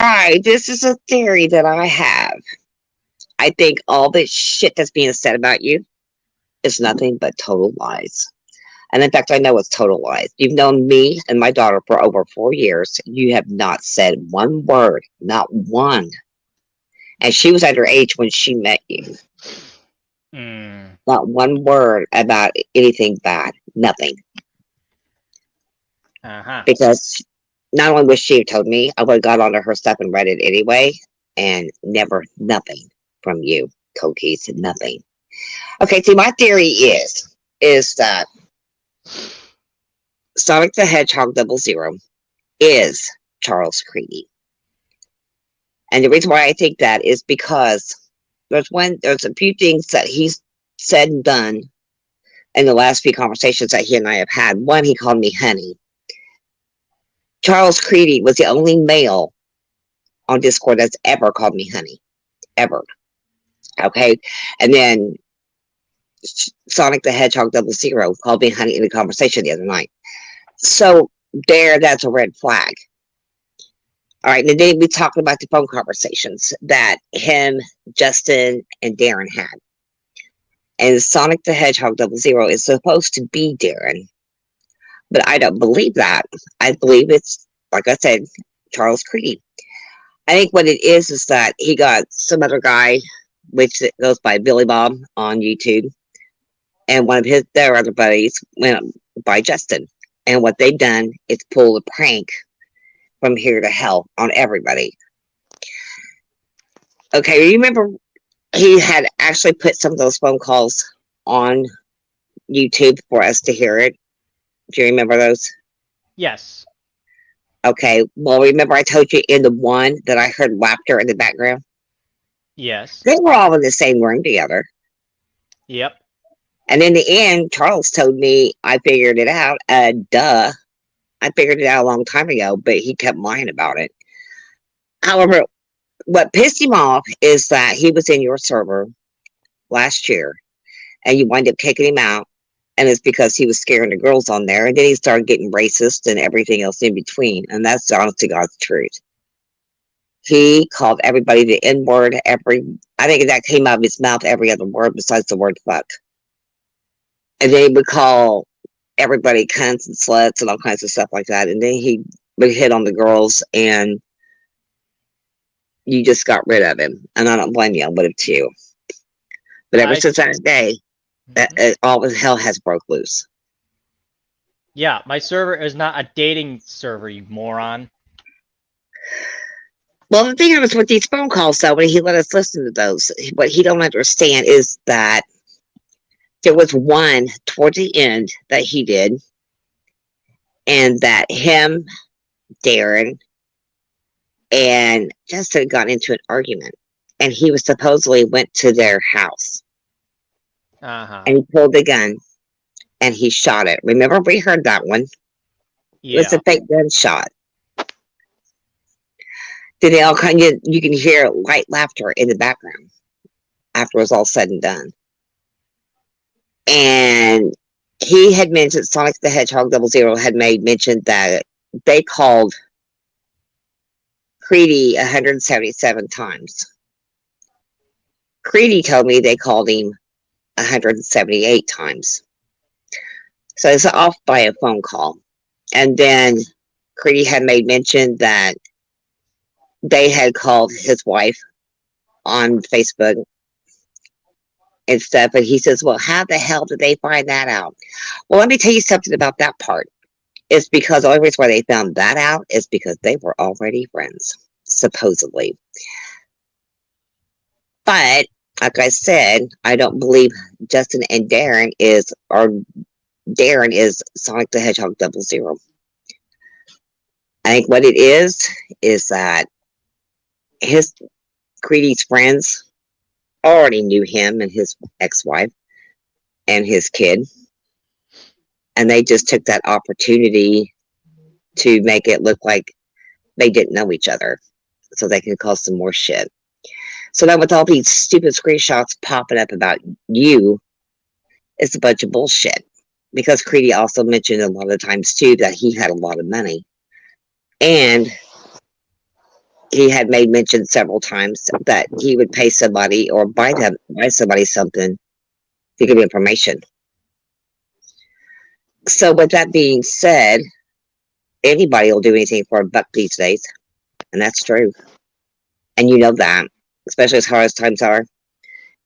right, this is a theory that I have. I think all this shit that's being said about you is nothing but total lies. And in fact, I know it's total lies. You've known me and my daughter for over 4 years. You have not said one word, not one. And she was underage when she met you. Mm. Not one word about anything bad. Nothing. Uh-huh. Because not only would she have told me, I would have got onto her stuff and read it anyway. And never, nothing from you, cookies, nothing. Okay, see, my theory is that Sonic the Hedgehog 00 is Charles Creedy. And the reason why I think that is because there's a few things that he's said and done in the last few conversations that he and I have had. One, he called me honey. Charles Creedy was the only male on Discord that's ever called me honey. Ever. Okay. And then Sonic the Hedgehog 00 called me honey in the conversation the other night. So that's a red flag. All right, and then we talked about the phone conversations that him, Justin, and Darren had. And Sonic the Hedgehog 00 is supposed to be Darren, but I don't believe that. I believe it's, like I said, Charles Creedy. I think what it is that he got some other guy, which goes by Billy Bob on YouTube, and one of their other buddies went by Justin. And what they've done is pull a prank from here to hell on everybody. Okay, remember he had actually put some of those phone calls on YouTube for us to hear it. Do you remember those? Yes. Okay, well, remember I told you in the one that I heard laughter in the background? Yes. They were all in the same room together. Yep. And in the end, Charles told me I figured it out. Duh. I figured it out a long time ago, but he kept lying about it. However, what pissed him off is that he was in your server last year and you wind up kicking him out. And it's because he was scaring the girls on there. And then he started getting racist and everything else in between. And that's the honest to God's truth. He called everybody the N word I think that came out of his mouth every other word besides the word fuck. And then he would call everybody cunts and sluts and all kinds of stuff like that. And then he would hit on the girls and you just got rid of him. And I don't blame you, I would have too. But ever I. since that day, Mhm. all of hell has broke loose. Yeah, my server is not a dating server, you moron. Well, the thing is with these phone calls, though, when he let us listen to those, what he don't understand is that there was one towards the end that he did, and that him, Darren, and Justin got into an argument, and he was supposedly went to their house, Uh-huh. and he pulled the gun, and he shot it. Remember, we heard that one. It was a Yeah. fake gunshot. Then they all kind of, you can hear light laughter in the background after it was all said and done. And he had mentioned Sonic the Hedgehog 00 had made mention that they called Creedy 177 times. Creedy told me they called him 178 times. So it's off by a phone call. And then Creedy had made mention that they had called his wife on Facebook and stuff. And he says, well, how the hell did they find that out? Well, let me tell you something about that part. It's because the only reason why they found that out is because they were already friends, supposedly. But like I said, I don't believe Justin and Darren is Sonic the Hedgehog 00. I think what it is that his Creedy's friends already knew him and his ex-wife and his kid, and they just took that opportunity to make it look like they didn't know each other, so they can cause some more shit. So then, with all these stupid screenshots popping up about you, it's a bunch of bullshit. Because Creedy also mentioned a lot of times too that he had a lot of money, and he had made mention several times that he would pay somebody or buy somebody something to give information. So with that being said, anybody will do anything for a buck these days, and that's true. And you know that, especially as hard as times are.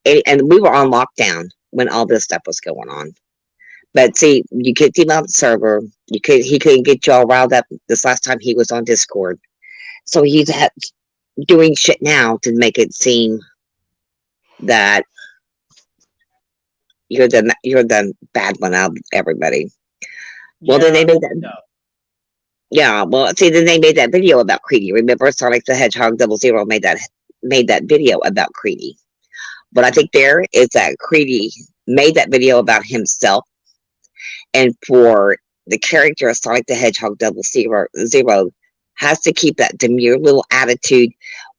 And we were on lockdown when all this stuff was going on. But see, you kicked him out of the server. He couldn't get y'all riled up this last time he was on Discord. So he's doing shit now to make it seem that you're the bad one out of everybody. Well, then Yeah, they made that. no. Yeah, well, see, then they made that video about Creedy. Remember, Sonic the Hedgehog 00 made that video about Creedy. What I think there is that Creedy made that video about himself, and for the character of Sonic the Hedgehog 00 has to keep that demure little attitude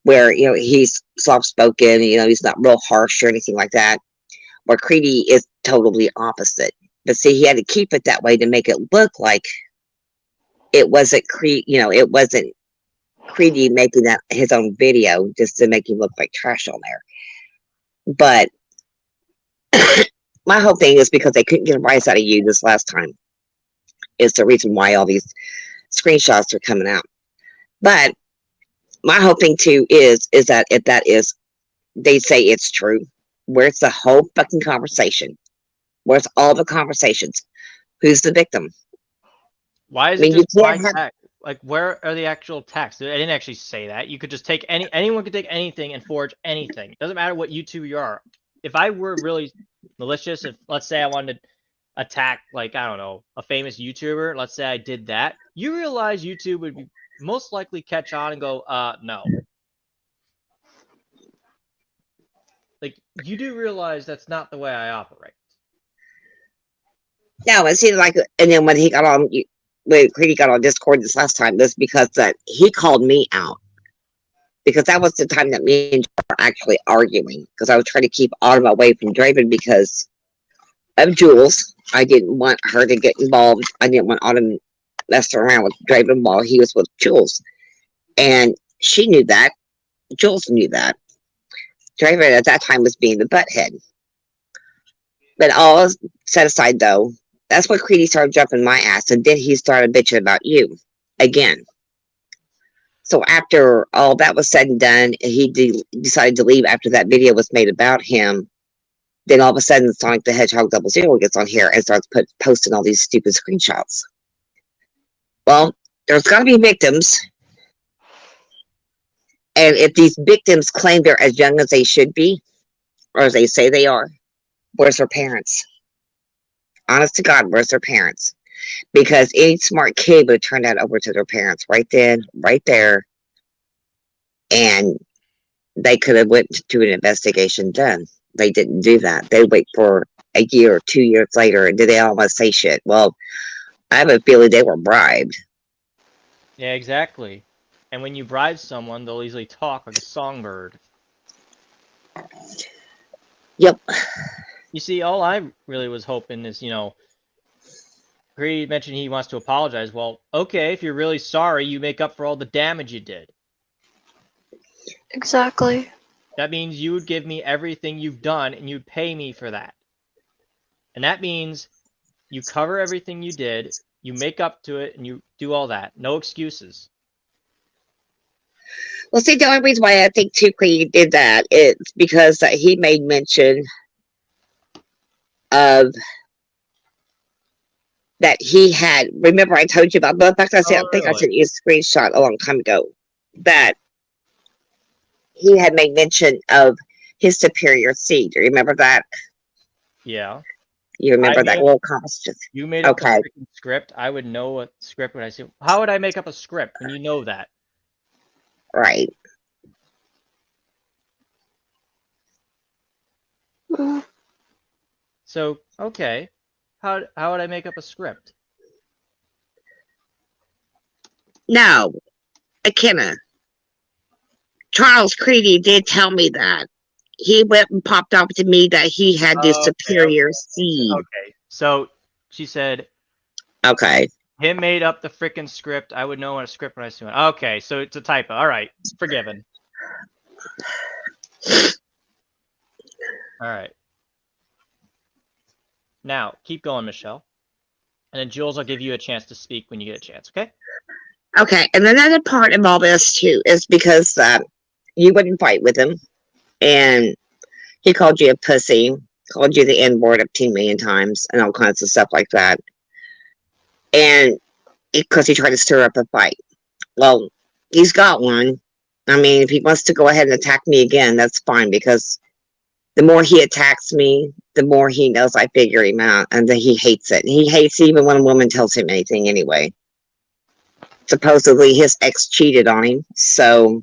where he's soft spoken, he's not real harsh or anything like that. Where Creedy is totally opposite. But see, he had to keep it that way to make it look like it wasn't Creedy making that his own video just to make him look like trash on there. But my whole thing is because they couldn't get a rise out of you this last time is the reason why all these screenshots are coming out. But my whole thing too is that if that is, they say it's true, where's the whole fucking conversation? Where's all the conversations? Who's the victim? Why I is it mean, you just my can't have. text? Like, where are the actual texts? I didn't actually say that. You could just take anyone could take anything and forge anything. It doesn't matter what YouTube you are. If I were really malicious, if let's say I wanted to attack, like, I don't know, a famous YouTuber, let's say I did that, you realize YouTube would be most likely catch on and go, no. Like, you do realize that's not the way I operate. No, it seemed like, and then when Creedy got on Discord this last time, this because that he called me out because that was the time that me and Joe were actually arguing because I was trying to keep Autumn away from Draven because of Jules. I didn't want her to get involved. I didn't want Autumn messing around with Draven while he was with Jules, and she knew that. Jules knew that. Draven at that time was being the butthead. But all set aside though, that's what Creedy started jumping my ass, and then he started bitching about you again. So after all that was said and done, he decided to leave after that video was made about him. Then all of a sudden, Sonic the Hedgehog 00 gets on here and starts posting all these stupid screenshots. Well, there's got to be victims, and if these victims claim they're as young as they should be, or as they say they are, where's their parents? Honest to God, where's their parents? Because any smart kid would turn that over to their parents right then, right there, and they could have went to an investigation done. They didn't do that. They wait for a year or 2 years later, and did they almost say shit? Well, I have a feeling they were bribed. Yeah, exactly. And when you bribe someone, they'll easily talk like a songbird. Yep. You see, all I really was hoping is, Greedy mentioned he wants to apologize. Well, okay, if you're really sorry, you make up for all the damage you did. Exactly. That means you would give me everything you've done and you'd pay me for that. And that means you cover everything you did, you make up to it, and you do all that. No excuses. Well, see, the only reason why I think too Creedy did that is because he made mention of that he had. Remember, I told you about. But in fact, I think I sent you a screenshot a long time ago that he had made mention of his superior seed. Do you remember that? Yeah. You remember that little conversation? You made up Okay. a freaking script. I would know what script would I say. How would I make up a script when you know that? Right. Mm. So, okay. How would I make up a script? No, McKenna. Charles Creedy did tell me that. He went and popped off to me that he had this superior seed. Okay. So she said, Okay. Him made up the freaking script. I would know what a script when I see one. Okay, so it's a typo. All right, forgiven. All right. Now, keep going, Michelle. And then Jules, I'll give you a chance to speak when you get a chance, okay? Okay, and another part of all this too is because you wouldn't fight with him, and he called you a pussy, called you the N word up 2 million times, and all kinds of stuff like that. And because he tried to stir up a fight. Well, he's got one. I mean, if he wants to go ahead and attack me again, that's fine because the more he attacks me, the more he knows I figure him out, and that he hates it. He hates even when a woman tells him anything anyway. Supposedly, his ex cheated on him, so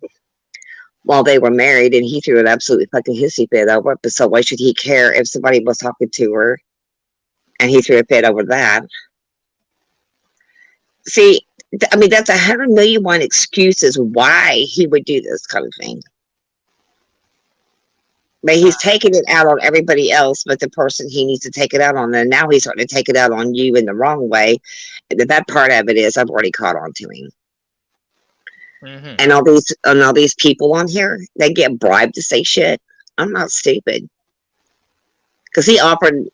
while they were married, and he threw an absolutely fucking hissy fit over it. But so why should he care if somebody was talking to her and he threw a fit over that? See, I mean, that's 100,000,001 excuses why he would do this kind of thing. But he's taking it out on everybody else, but the person he needs to take it out on, and now he's starting to take it out on you in the wrong way. And that part of it is I've already caught on to him. Mm-hmm. And all these people on here, they get bribed to say shit. I'm not stupid. Because he offered,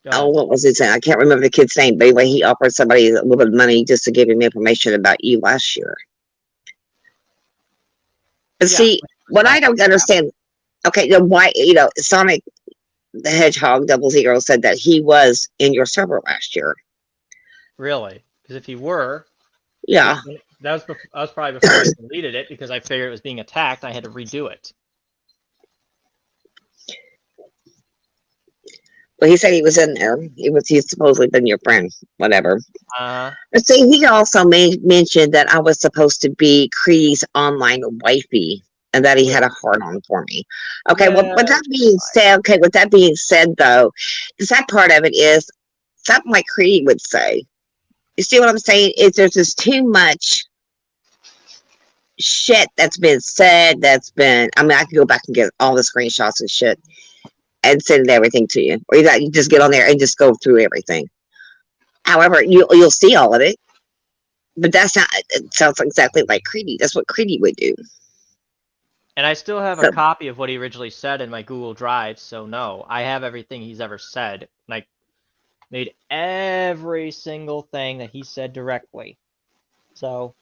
what was his name? I can't remember the kid's name, but anyway, he offered somebody a little bit of money just to give him information about you last year. But see, what I don't understand, okay, why, Sonic the Hedgehog 00 said that he was in your server last year. Really? Because if he were, yeah, that was probably before I deleted it because I figured it was being attacked. I had to redo it. Well, he said he was in there. He's supposedly been your friend, whatever. But see, he also mentioned that I was supposed to be Cree's online wifey, and that he had a heart on for me. Okay, well, with that being said, though, because that part of it is something like Cree would say. You see what I'm saying? There's just too much shit that's been said. I mean, I can go back and get all the screenshots and shit and send everything to you, or you just get on there and just go through everything. However, you'll see all of it, but that's not. It sounds exactly like Creedy. That's what Creedy would do. And I still have a copy of what he originally said in my Google Drive, so no, I have everything he's ever said. And I made every single thing that he said directly. So.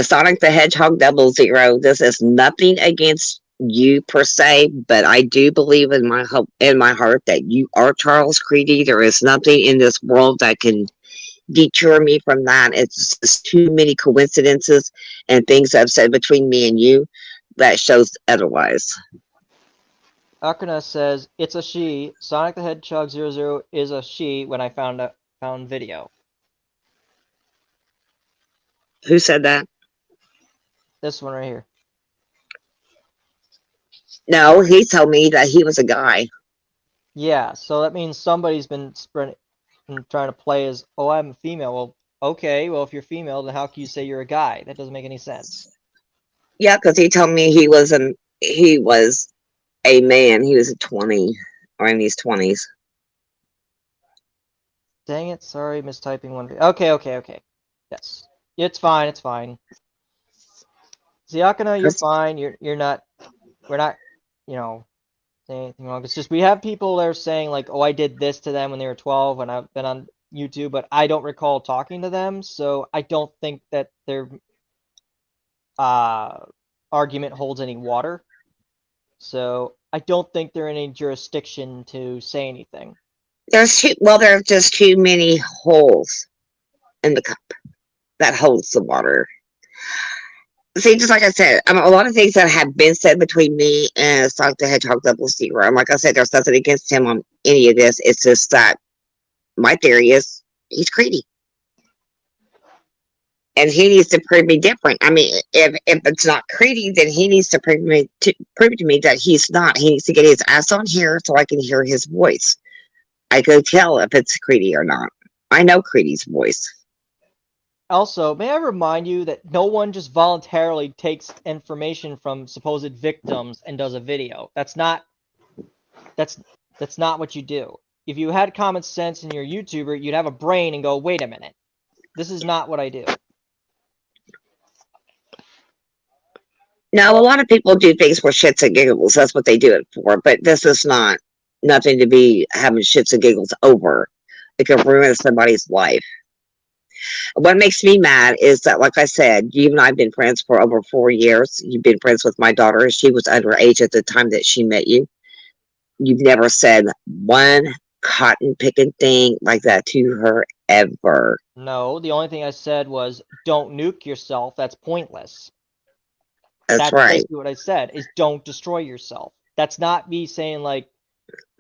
Sonic the Hedgehog 00, this is nothing against you per se, but I do believe in my heart that you are Charles Creedy. There is nothing in this world that can deter me from that. It's just too many coincidences and things I've said between me and you that shows otherwise. Akana says it's a she. Sonic the Hedgehog 00 is a she when I found video. Who said that? This one right here. No, he told me that he was a guy. Yeah, so that means somebody's been trying to play as, oh, I'm a female. Well, okay, well, if you're female, then how can you say you're a guy? That doesn't make any sense. Yeah, because he told me he was a man. He was a 20 or in his 20s. Dang it, sorry, mistyping one. Okay. Yes. It's fine. Ziakana, you're fine. We're not, saying anything wrong. It's just we have people that are saying like, oh, I did this to them when they were 12 when I've been on YouTube, but I don't recall talking to them, so I don't think that their argument holds any water. So I don't think they're in any jurisdiction to say anything. There's just too many holes in the cup that holds the water. See, just like I said, a lot of things that have been said between me and Sonic the Hedgehog 00. And like I said, there's nothing against him on any of this. It's just that my theory is he's greedy. And he needs to prove me different. I mean, if it's not Creedy, then he needs to prove to me that he's not. He needs to get his ass on here so I can hear his voice. I can tell if it's Creedy or not. I know Creedy's voice. Also, may I remind you that no one just voluntarily takes information from supposed victims and does a video. That's That's not what you do. If you had common sense and you're a YouTuber, you'd have a brain and go, wait a minute. This is not what I do. Now, a lot of people do things for shits and giggles. That's what they do it for. But this is not nothing to be having shits and giggles over. It could ruin somebody's life. What makes me mad is that, like I said, you and I have been friends for over 4 years. You've been friends with my daughter. She was underage at the time that she met you. You've never said one cotton picking thing like that to her ever. No, the only thing I said was, don't nuke yourself. That's pointless. That's That's right. basically what I said, is don't destroy yourself. That's not me saying, like,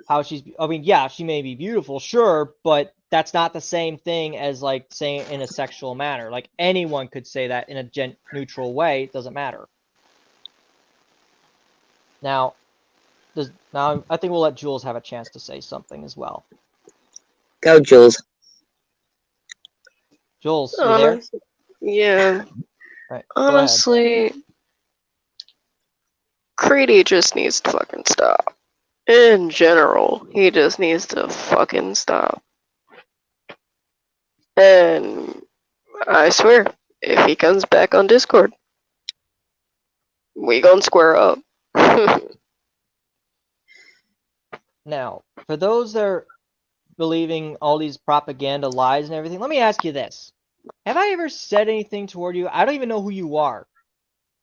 how she's, I mean, yeah, she may be beautiful, sure, but that's not the same thing as, like, saying in a sexual manner. Like, anyone could say that in a neutral way. It doesn't matter. Now, I think we'll let Jules have a chance to say something as well. Go, Jules. Jules, you there? Yeah. Right. Honestly, Creedy just needs to fucking stop. In general, he just needs to fucking stop. And I swear, if he comes back on Discord, we gon' square up. Now, for those that are believing all these propaganda lies and everything, let me ask you this. Have I ever said anything toward you? I don't even know who you are.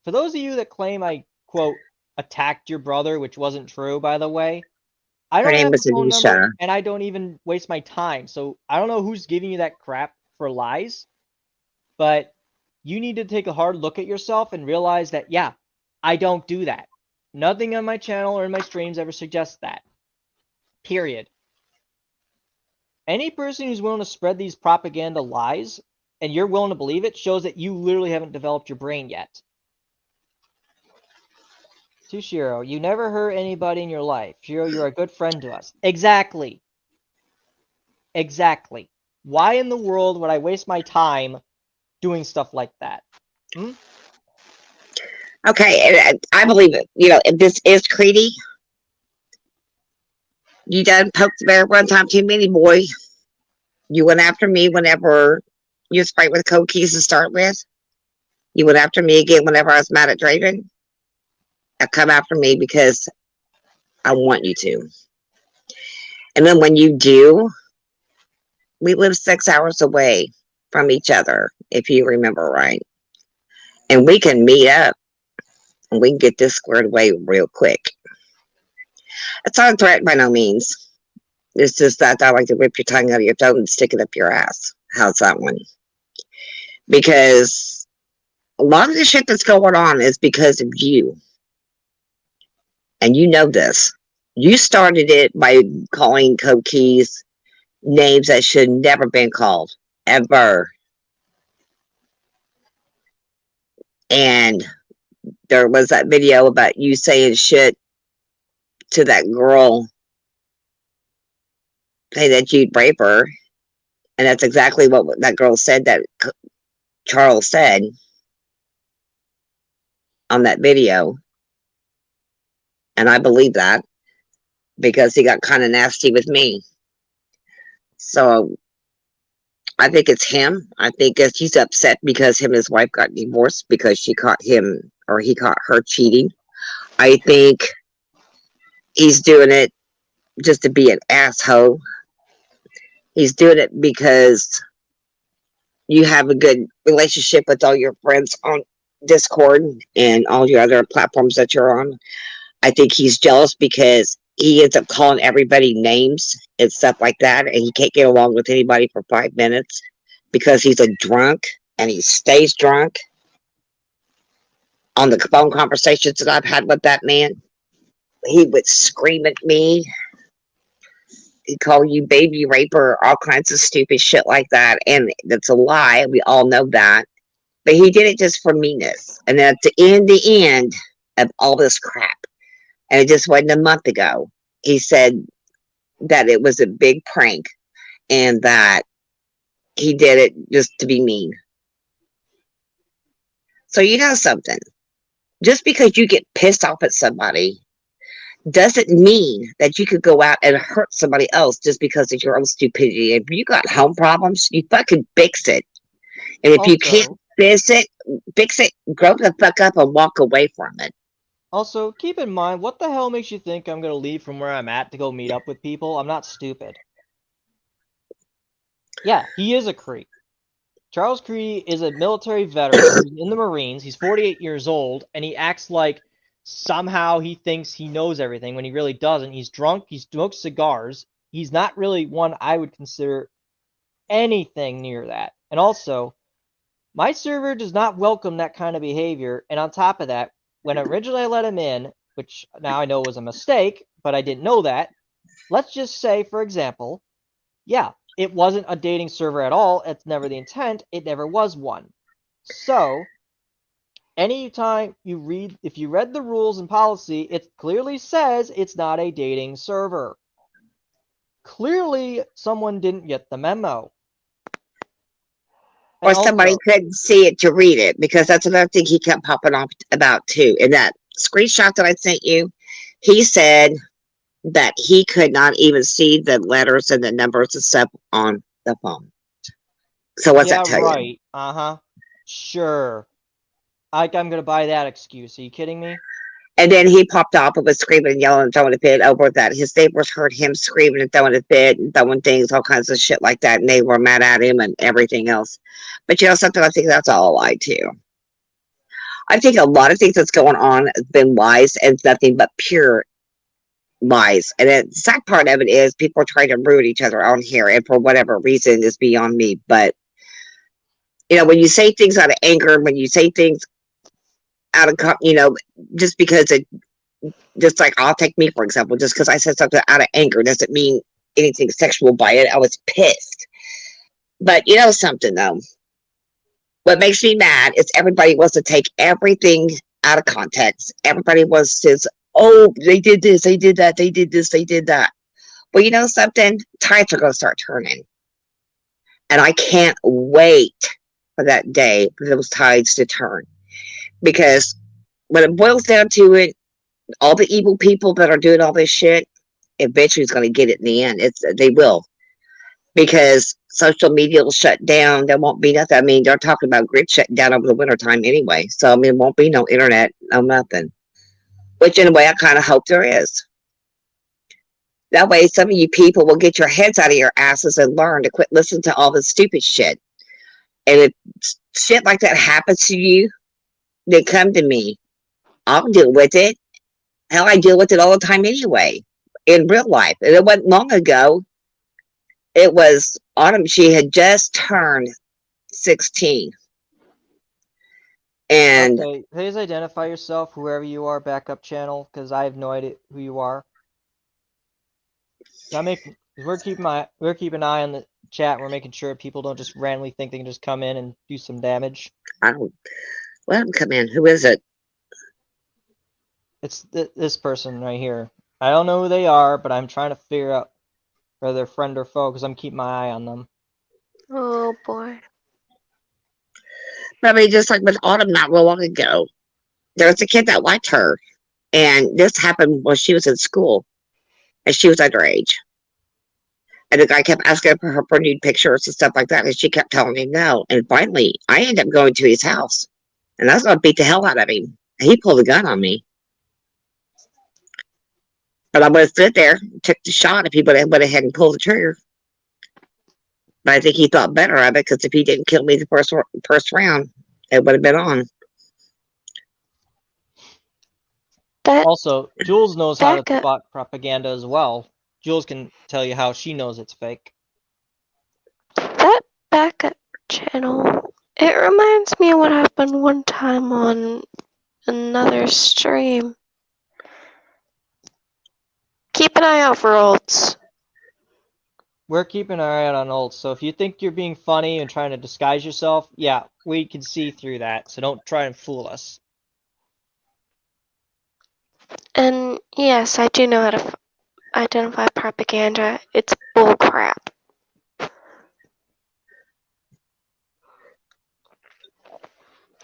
For those of you that claim I, quote, attacked your brother, which wasn't true, by the way, I Her don't name have was a phone number, Anisha. and I don't even waste my time. So I don't know who's giving you that crap for lies, but you need to take a hard look at yourself and realize that, yeah, I don't do that. Nothing on my channel or in my streams ever suggests that. Period. Any person who's willing to spread these propaganda lies and you're willing to believe it shows that you literally haven't developed your brain yet. To Shiro, you never hurt anybody in your life. Shiro, you're a good friend to us. Exactly. Exactly. Why in the world would I waste my time doing stuff like that? Okay, and I believe it. You know, if this is Creedy, you done poked the bear one time too many, boy. You went after me whenever you was fighting with Code Keys to start with. You went after me again whenever I was mad at Draven. Now come after me because I want you to. And then when you do, we live 6 hours away from each other, if you remember right. And we can meet up and we can get this squared away real quick. It's not a threat by no means. It's just that I like to rip your tongue out of your throat and stick it up your ass. How's that one? Because a lot of the shit that's going on is because of you. And you know this. You started it by calling Code Keys names that should never been called. Ever. And there was that video about you saying shit to that girl, say that you'd rape her. And that's exactly what that girl said that Charles said on that video. And I believe that because he got kind of nasty with me. So I think it's him. I think he's upset because him and his wife got divorced because she caught him or he caught her cheating. I think he's doing it just to be an asshole. He's doing it because you have a good relationship with all your friends on Discord and all your other platforms that you're on. I think he's jealous because he ends up calling everybody names and stuff like that, and he can't get along with anybody for 5 minutes because he's a drunk and he stays drunk. On the phone conversations that I've had with that man, he would scream at me. He'd call you baby raper, all kinds of stupid shit like that, and that's a lie. We all know that. But he did it just for meanness. And at the end of all this crap, and it just wasn't a month ago, he said that it was a big prank and that he did it just to be mean. So you know something. Just because you get pissed off at somebody doesn't mean that you could go out and hurt somebody else just because of your own stupidity. If you got home problems, you fucking fix it. And if you can't Also, fix it, grow the fuck up and walk away from it. also, keep in mind, what the hell makes you think I'm gonna leave from where I'm at to go meet up with people? I'm not stupid. Yeah, he is a creep. Charles Creedy is a military veteran. He's in the Marines. He's 48 years old, and he acts like somehow he thinks he knows everything when he really doesn't. He's drunk. He smokes cigars. He's not really one I would consider anything near that. And also, my server does not welcome that kind of behavior. And on top of that, when originally I let him in, which now I know was a mistake, but I didn't know that. Let's just say, for example, yeah, it wasn't a dating server at all. It's never the intent. It never was one. So, anytime you read, if you read the rules and policy, it clearly says it's not a dating server. Clearly, someone didn't get the memo. Or And somebody also, couldn't see it to read it, because that's another thing he kept popping off about too. In that screenshot that I sent you, he said that he could not even see the letters and the numbers and stuff on the phone. So what's yeah, that tell you? right. Uh-huh. Sure. I'm gonna buy that excuse. Are you kidding me? And then he popped off and was screaming and yelling and throwing a fit over that his neighbors heard him screaming and throwing a fit and throwing things, all kinds of shit like that, and they were mad at him and everything else. But you know something, I think that's all a lie too. I think a lot of things that's going on has been lies and nothing but pure lies. And the sad part of it is people are trying to ruin each other on here, and for whatever reason is beyond me. But you know, when you say things out of anger, when you say things out of just because it, just like I'll take me for example, just because I said something out of anger doesn't mean anything sexual by it. I was pissed. But you know something though, what makes me mad is everybody wants to take everything out of context. Everybody wants to, oh, they did this, they did that, they did this, they did that. Well, you know something? Tides are going to start turning. And I can't wait for that day for those tides to turn. Because when it boils down to it, all the evil people that are doing all this shit, eventually is going to get it in the end. They will. Because social media will shut down. There won't be nothing. I mean, they're talking about grid shutting down over the wintertime anyway. So, I mean, it won't be no internet, no nothing. Which, in a way, I kind of hope there is. That way, some of you people will get your heads out of your asses and learn to quit listening to all this stupid shit. And if shit like that happens to you, then come to me. I'll deal with it. Hell, I deal with it all the time anyway, in real life. And it wasn't long ago. It was Autumn. She had just turned 16. And Okay, please identify yourself, whoever you are, backup channel, because I have no idea who you are. We're keeping an eye on the chat. We're making sure people don't just randomly think they can just come in and do some damage. I don't let them come in. Who is it? It's this person right here. I don't know who they are, but I'm trying to figure out whether they're friend or foe because I'm keeping my eye on them. Oh boy. I mean, just like with Autumn not real long ago, there was a kid that liked her. And this happened when she was in school and she was underage. And the guy kept asking her for nude pictures and stuff like that. And she kept telling him no. And finally, I ended up going to his house. And I was going to beat the hell out of him. And he pulled a gun on me. But I would have stood there, took the shot if he would have went ahead and pulled the trigger. But I think he thought better of it because if he didn't kill me the first round, it would have been on. That Also, Jules knows how to backup spot propaganda as well. Jules can tell you how she knows it's fake. that backup channel. It reminds me of what happened one time on another stream. Keep an eye out for ults. We're keeping our eye out on ults, so if you think you're being funny and trying to disguise yourself, yeah, we can see through that, so don't try and fool us. And yes, I do know how to identify propaganda. It's bullcrap.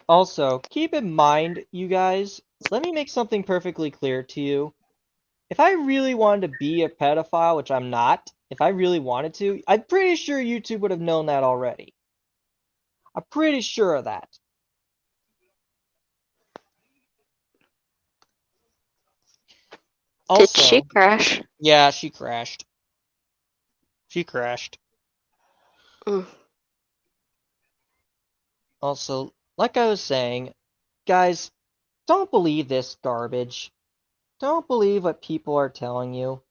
Also, keep in mind, you guys, let me make something perfectly clear to you. if I really wanted to be a pedophile, which I'm not, if I really wanted to, I'm pretty sure YouTube would have known that already. I'm pretty sure of that. Did Also, she crash? yeah, she crashed. She crashed. Mm. Also, like I was saying, guys, don't believe this garbage. Don't believe what people are telling you.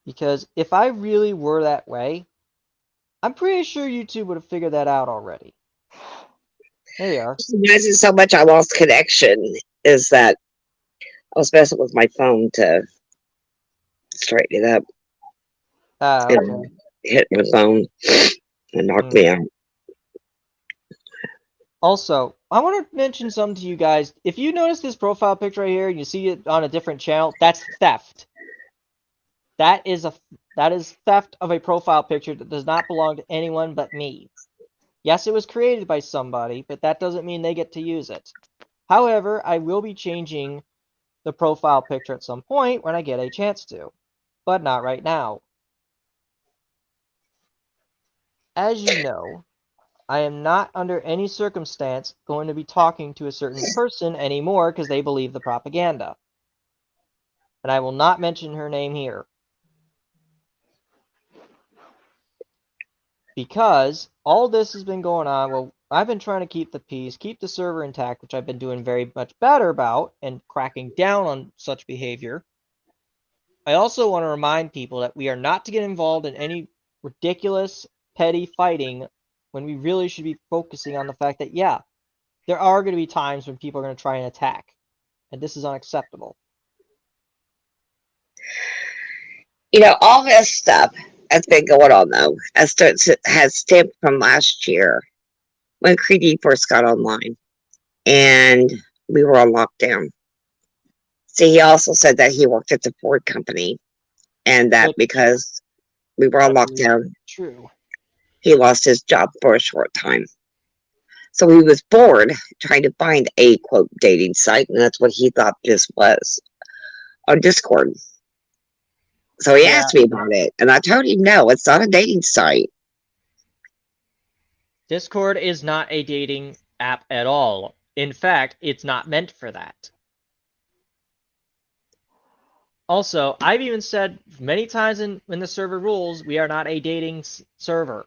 Because if I really were that way, I'm pretty sure YouTube would have figured that out already. There you are. Imagine so much I lost connection is that I was messing with my phone to straighten it up Ah, and okay. hit my phone and knocked me out. Also, I want to mention something to you guys. If you notice this profile picture right here and you see it on a different channel, that's theft. That is theft of a profile picture that does not belong to anyone but me. Yes, it was created by somebody, but that doesn't mean they get to use it. However, I will be changing the profile picture at some point when I get a chance to, but not right now. As you know, I am not under any circumstance going to be talking to a certain person anymore because they believe the propaganda. And I will not mention her name here. Because all this has been going on, well, I've been trying to keep the peace, keep the server intact, which I've been doing very much better about, and cracking down on such behavior. I also want to remind people that we are not to get involved in any ridiculous, petty fighting when we really should be focusing on the fact that, yeah, there are going to be times when people are going to try and attack, and this is unacceptable. All this stuff has been going on, though, has stemmed from last year when Creedy first got online and we were on lockdown. See, he also said that he worked at the Ford company and that because we were on lockdown, True. he lost his job for a short time. So he was bored trying to find a quote dating site, and that's what he thought this was on Discord. So he asked me about it, and I told him no, it's not a dating site. Discord is not a dating app at all. In fact, it's not meant for that. Also, I've even said many times in the server rules, we are not a dating server.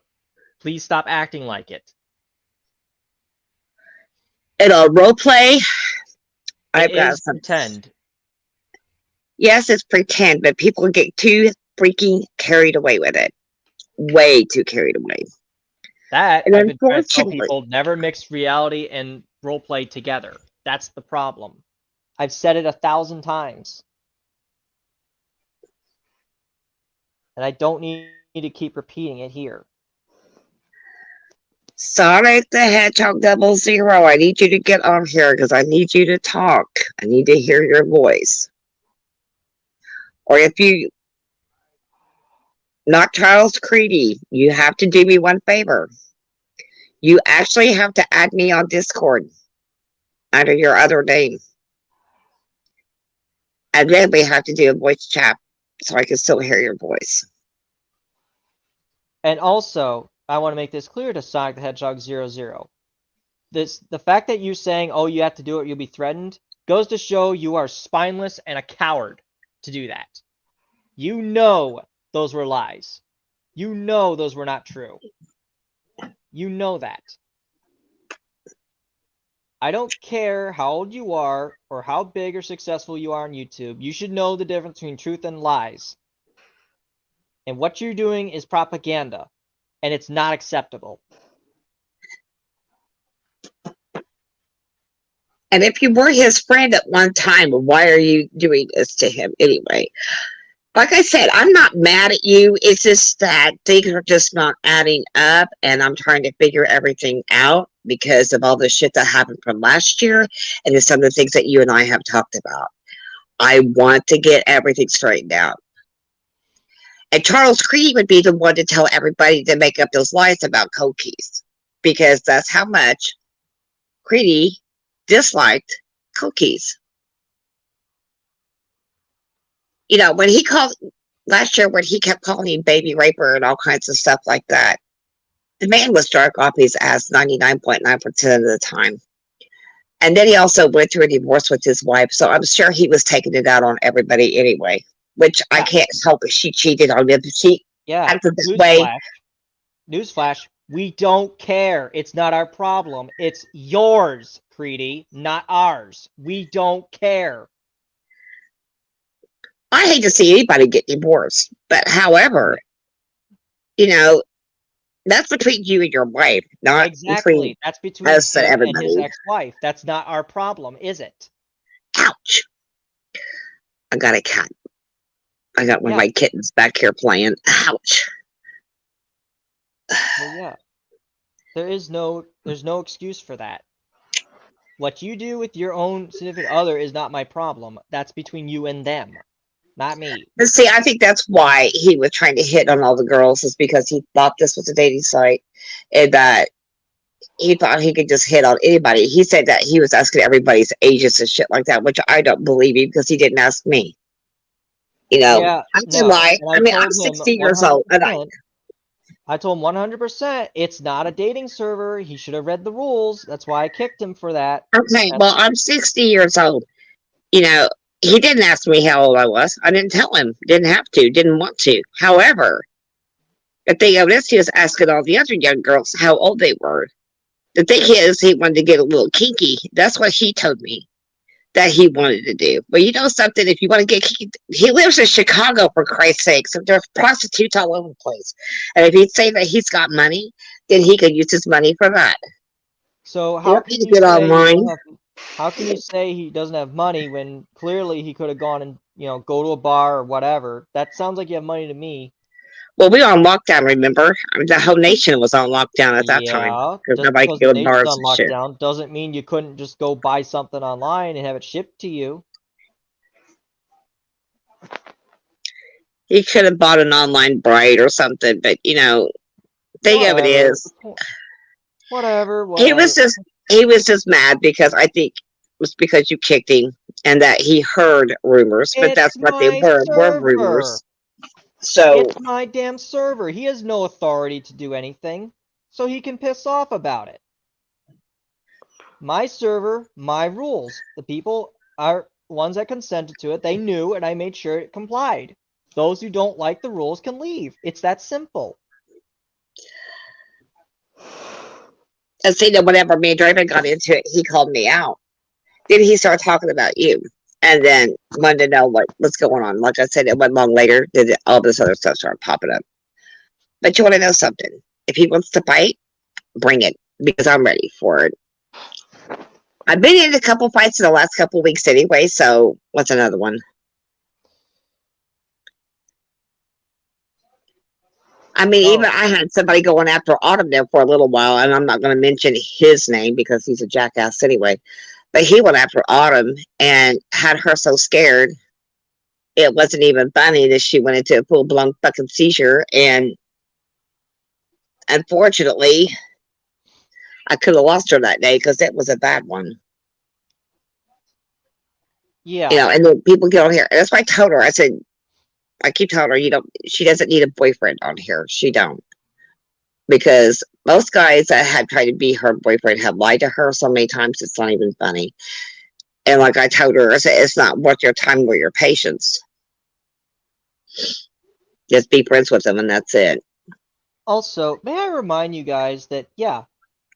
Please stop acting like it. In a role play, I've It got is some. pretend. Yes, it's pretend, but people get too freaking carried away with it. Way too carried away. That, And I've been trying to tell unfortunately, people, never mix reality and roleplay together. That's the problem. I've said it 1,000 times. And I don't need to keep repeating it here. Sonic the Hedgehog 00, I need you to get on here because I need you to talk. I need to hear your voice. Or if you, not Charles Creedy, you have to do me one favor. You actually have to add me on Discord under your other name. And then we have to do a voice chat so I can still hear your voice. And also, I want to make this clear to Sonic the Hedgehog 00. The fact that you saying, oh, you have to do it, you'll be threatened, goes to show you are spineless and a coward to do that. You know those were lies. You know those were not true. You know that. I don't care how old you are or how big or successful you are on YouTube. You should know the difference between truth and lies. And what you're doing is propaganda, and it's not acceptable. And if you were his friend at one time, why are you doing this to him anyway? Like I said, I'm not mad at you. It's just that things are just not adding up, and I'm trying to figure everything out because of all the shit that happened from last year and some of the things that you and I have talked about. I want to get everything straightened out. And Charles Creed would be the one to tell everybody to make up those lies about cookies because that's how much Creedy disliked cookies. You know, when he called last year, when he kept calling him baby raper and all kinds of stuff like that, the man was dark off his ass 99.9% of the time. And then he also went through a divorce with his wife, so I'm sure he was taking it out on everybody anyway. Which I Yeah. can't help if she cheated on him. She Yeah. acted this way. Newsflash. We don't care. It's not our problem. It's yours, Creedy, not ours. We don't care. I hate to see anybody get divorced, but however, you know, that's between you and your wife, not between Exactly. That's between us and him and his everybody. ex-wife. That's not our problem, is it? Ouch. I got a cat. I got one of Yeah. my kittens back here playing. Ouch. Well, yeah. There's no excuse for that. What you do with your own significant other is not my problem. That's between you and them, not me. And see, I think that's why he was trying to hit on all the girls, is because he thought this was a dating site and that he thought he could just hit on anybody. He said that he was asking everybody's ages and shit like that, which I don't believe him because he didn't ask me. You know, Yeah, I can no. lie. And I I mean, I'm told him 60 years old, and 100%. I told him 100% it's not a dating server. He should have read the rules. That's why I kicked him for that. okay, well, I'm 60 years old. You know, he didn't ask me how old I was. I didn't tell him. Didn't have to. Didn't want to. However, the thing of this, he was asking all the other young girls how old they were. The thing is, he wanted to get a little kinky. That's what he told me that he wanted to do. But you know something? If you want to get kinky, he lives in Chicago, for Christ's sake. So there's prostitutes all over the place. And if he'd say that he's got money, then he could use his money for that. So You how don't can need to you get say he online. don't have how can you say he doesn't have money when clearly he could have gone and, go to a bar or whatever? That sounds like you have money to me. Well, we were on lockdown, remember? I mean, the whole nation was on lockdown at that time Yeah, because just nobody because could the go to nation's bars on and shit. lockdown doesn't mean you couldn't just go buy something online and have it shipped to you. He could have bought an online bride or something, but you know, thing of it Whatever. is, Whatever, he was whatever. just he was just mad because I think it was because you kicked him and that he heard rumors, but that's It's what they my were server. rumors. So It's my damn server. He has no authority to do anything, so he can piss off about it. My server, my rules. The people are ones that consented to it. They knew, and I made sure it complied. Those who don't like the rules can leave. It's that simple. and see that whenever me and Draven got into it, he called me out. Then he started talking about you. And then wanted to know what's going on. Like I said, it wasn't long later that all this other stuff started popping up. But you want to know something? If he wants to fight, bring it because I'm ready for it. I've been in a couple fights in the last couple weeks anyway, so what's another one? I mean, even I had somebody going after Autumn there for a little while, and I'm not going to mention his name because he's a jackass anyway. But he went after Autumn and had her so scared it wasn't even funny that she went into a full blown fucking seizure. And unfortunately, I could have lost her that day because it was a bad one. Yeah. You know, and then people get on here. And that's why I told her, I said, I keep telling her, she doesn't need a boyfriend on here. She don't. Because most guys that have tried to be her boyfriend have lied to her so many times it's not even funny. And like I told her, I said, it's not worth your time or your patience. Just be friends with them and that's it. Also, may I remind you guys that, yeah,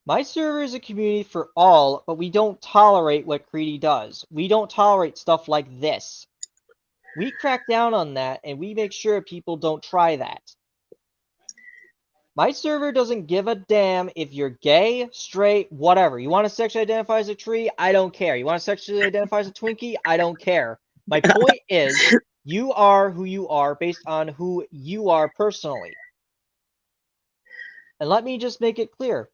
my server is a community for all, but we don't tolerate what Creedy does. We don't tolerate stuff like this. We crack down on that, and we make sure people don't try that. My server doesn't give a damn if you're gay, straight, whatever. You want to sexually identify as a tree? I don't care. You want to sexually identify as a Twinkie? I don't care. My point is, you are who you are based on who you are personally. And let me just make it clear.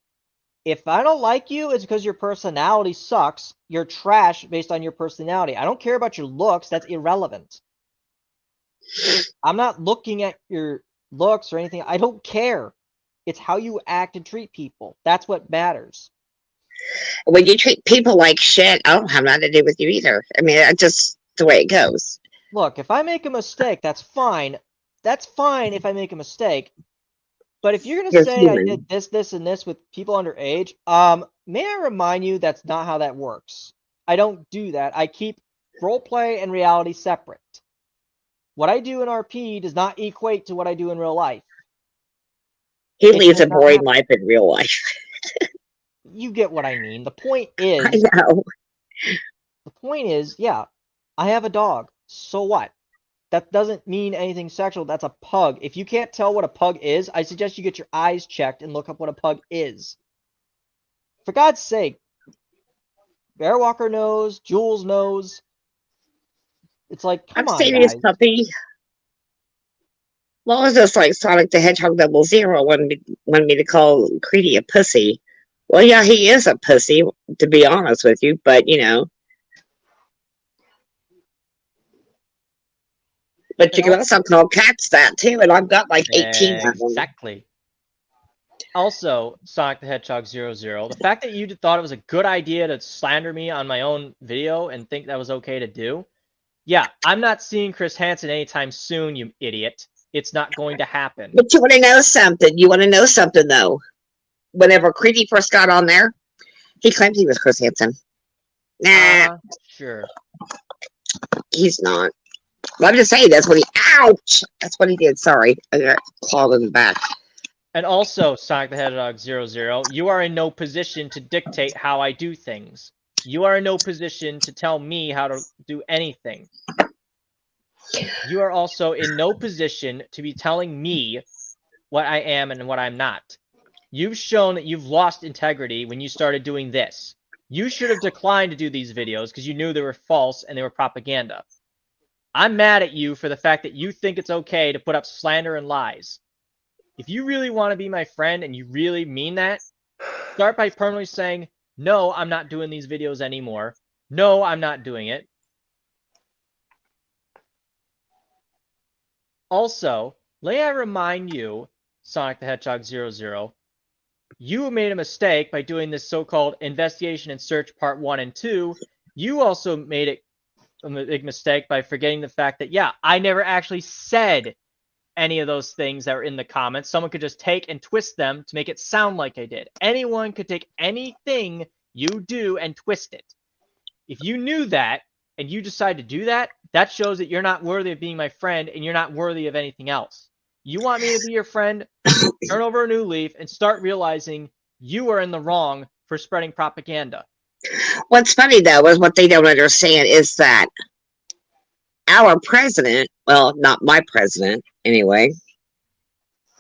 If I don't like you, it's because your personality sucks. You're trash based on your personality. I don't care about your looks. That's irrelevant. I'm not looking at your looks or anything. I don't care. It's how you act and treat people. That's what matters. When you treat people like shit, I don't have nothing to do with you either. I mean, that's just the way it goes. look, if I make a mistake, that's fine. That's fine if I make a mistake. But if you're gonna You're say I human. did this, and this with people underage, may I remind you that's not how that works. I don't do that. I keep roleplay and reality separate. What I do in RP does not equate to what I do in real life. He It leads does a not boring happen. life in real life. You get what I mean. The point I is, know. yeah, I have a dog. So what? That doesn't mean anything sexual. That's a pug. If you can't tell what a pug is, I suggest you get your eyes checked and look up what a pug is. For God's sake, Bearwalker knows, Jules knows. It's like, I'm come on, serious, guys. puppy. What was this like Sonic the Hedgehog 00 wanted me to call Creedy a pussy? Well, yeah, he is a pussy, to be honest with you, but you know. But you And can also call cats that too, and I've got like 18 of them. exactly. Also, Sonic the Hedgehog 00, the fact that you thought it was a good idea to slander me on my own video and think that was okay to do, yeah, I'm not seeing Chris Hansen anytime soon, you idiot. It's not going to happen. But you want to know something? You want to know something though? Whenever Creedy first got on there, he claimed he was Chris Hansen. Nah, Sure. he's not. But I'm just saying that's what he. Ouch! That's what he did. Sorry, I got clawed in the back. And also, Sonic the Hedgehog 00, you are in no position to dictate how I do things. You are in no position to tell me how to do anything. You are also in no position to be telling me what I am and what I'm not. You've shown that you've lost integrity when you started doing this. You should have declined to do these videos because you knew they were false and they were propaganda. I'm mad at you for the fact that you think it's okay to put up slander and lies. If you really want to be my friend and you really mean that, start by permanently saying, no, I'm not doing these videos anymore. No, I'm not doing it. Also, may I remind you, Sonic the Hedgehog 00, you made a mistake by doing this so-called investigation and search part 1 and 2. You also made it a big mistake by forgetting the fact that, yeah, I never actually said any of those things that were in the comments. Someone could just take and twist them to make it sound like I did. Anyone could take anything you do and twist it. If you knew that and you decide to do that, that shows that you're not worthy of being my friend and you're not worthy of anything else. You want me to be your friend? Turn over a new leaf and start realizing you are in the wrong for spreading propaganda. What's funny though is what they don't understand is that our president, well, not my president anyway,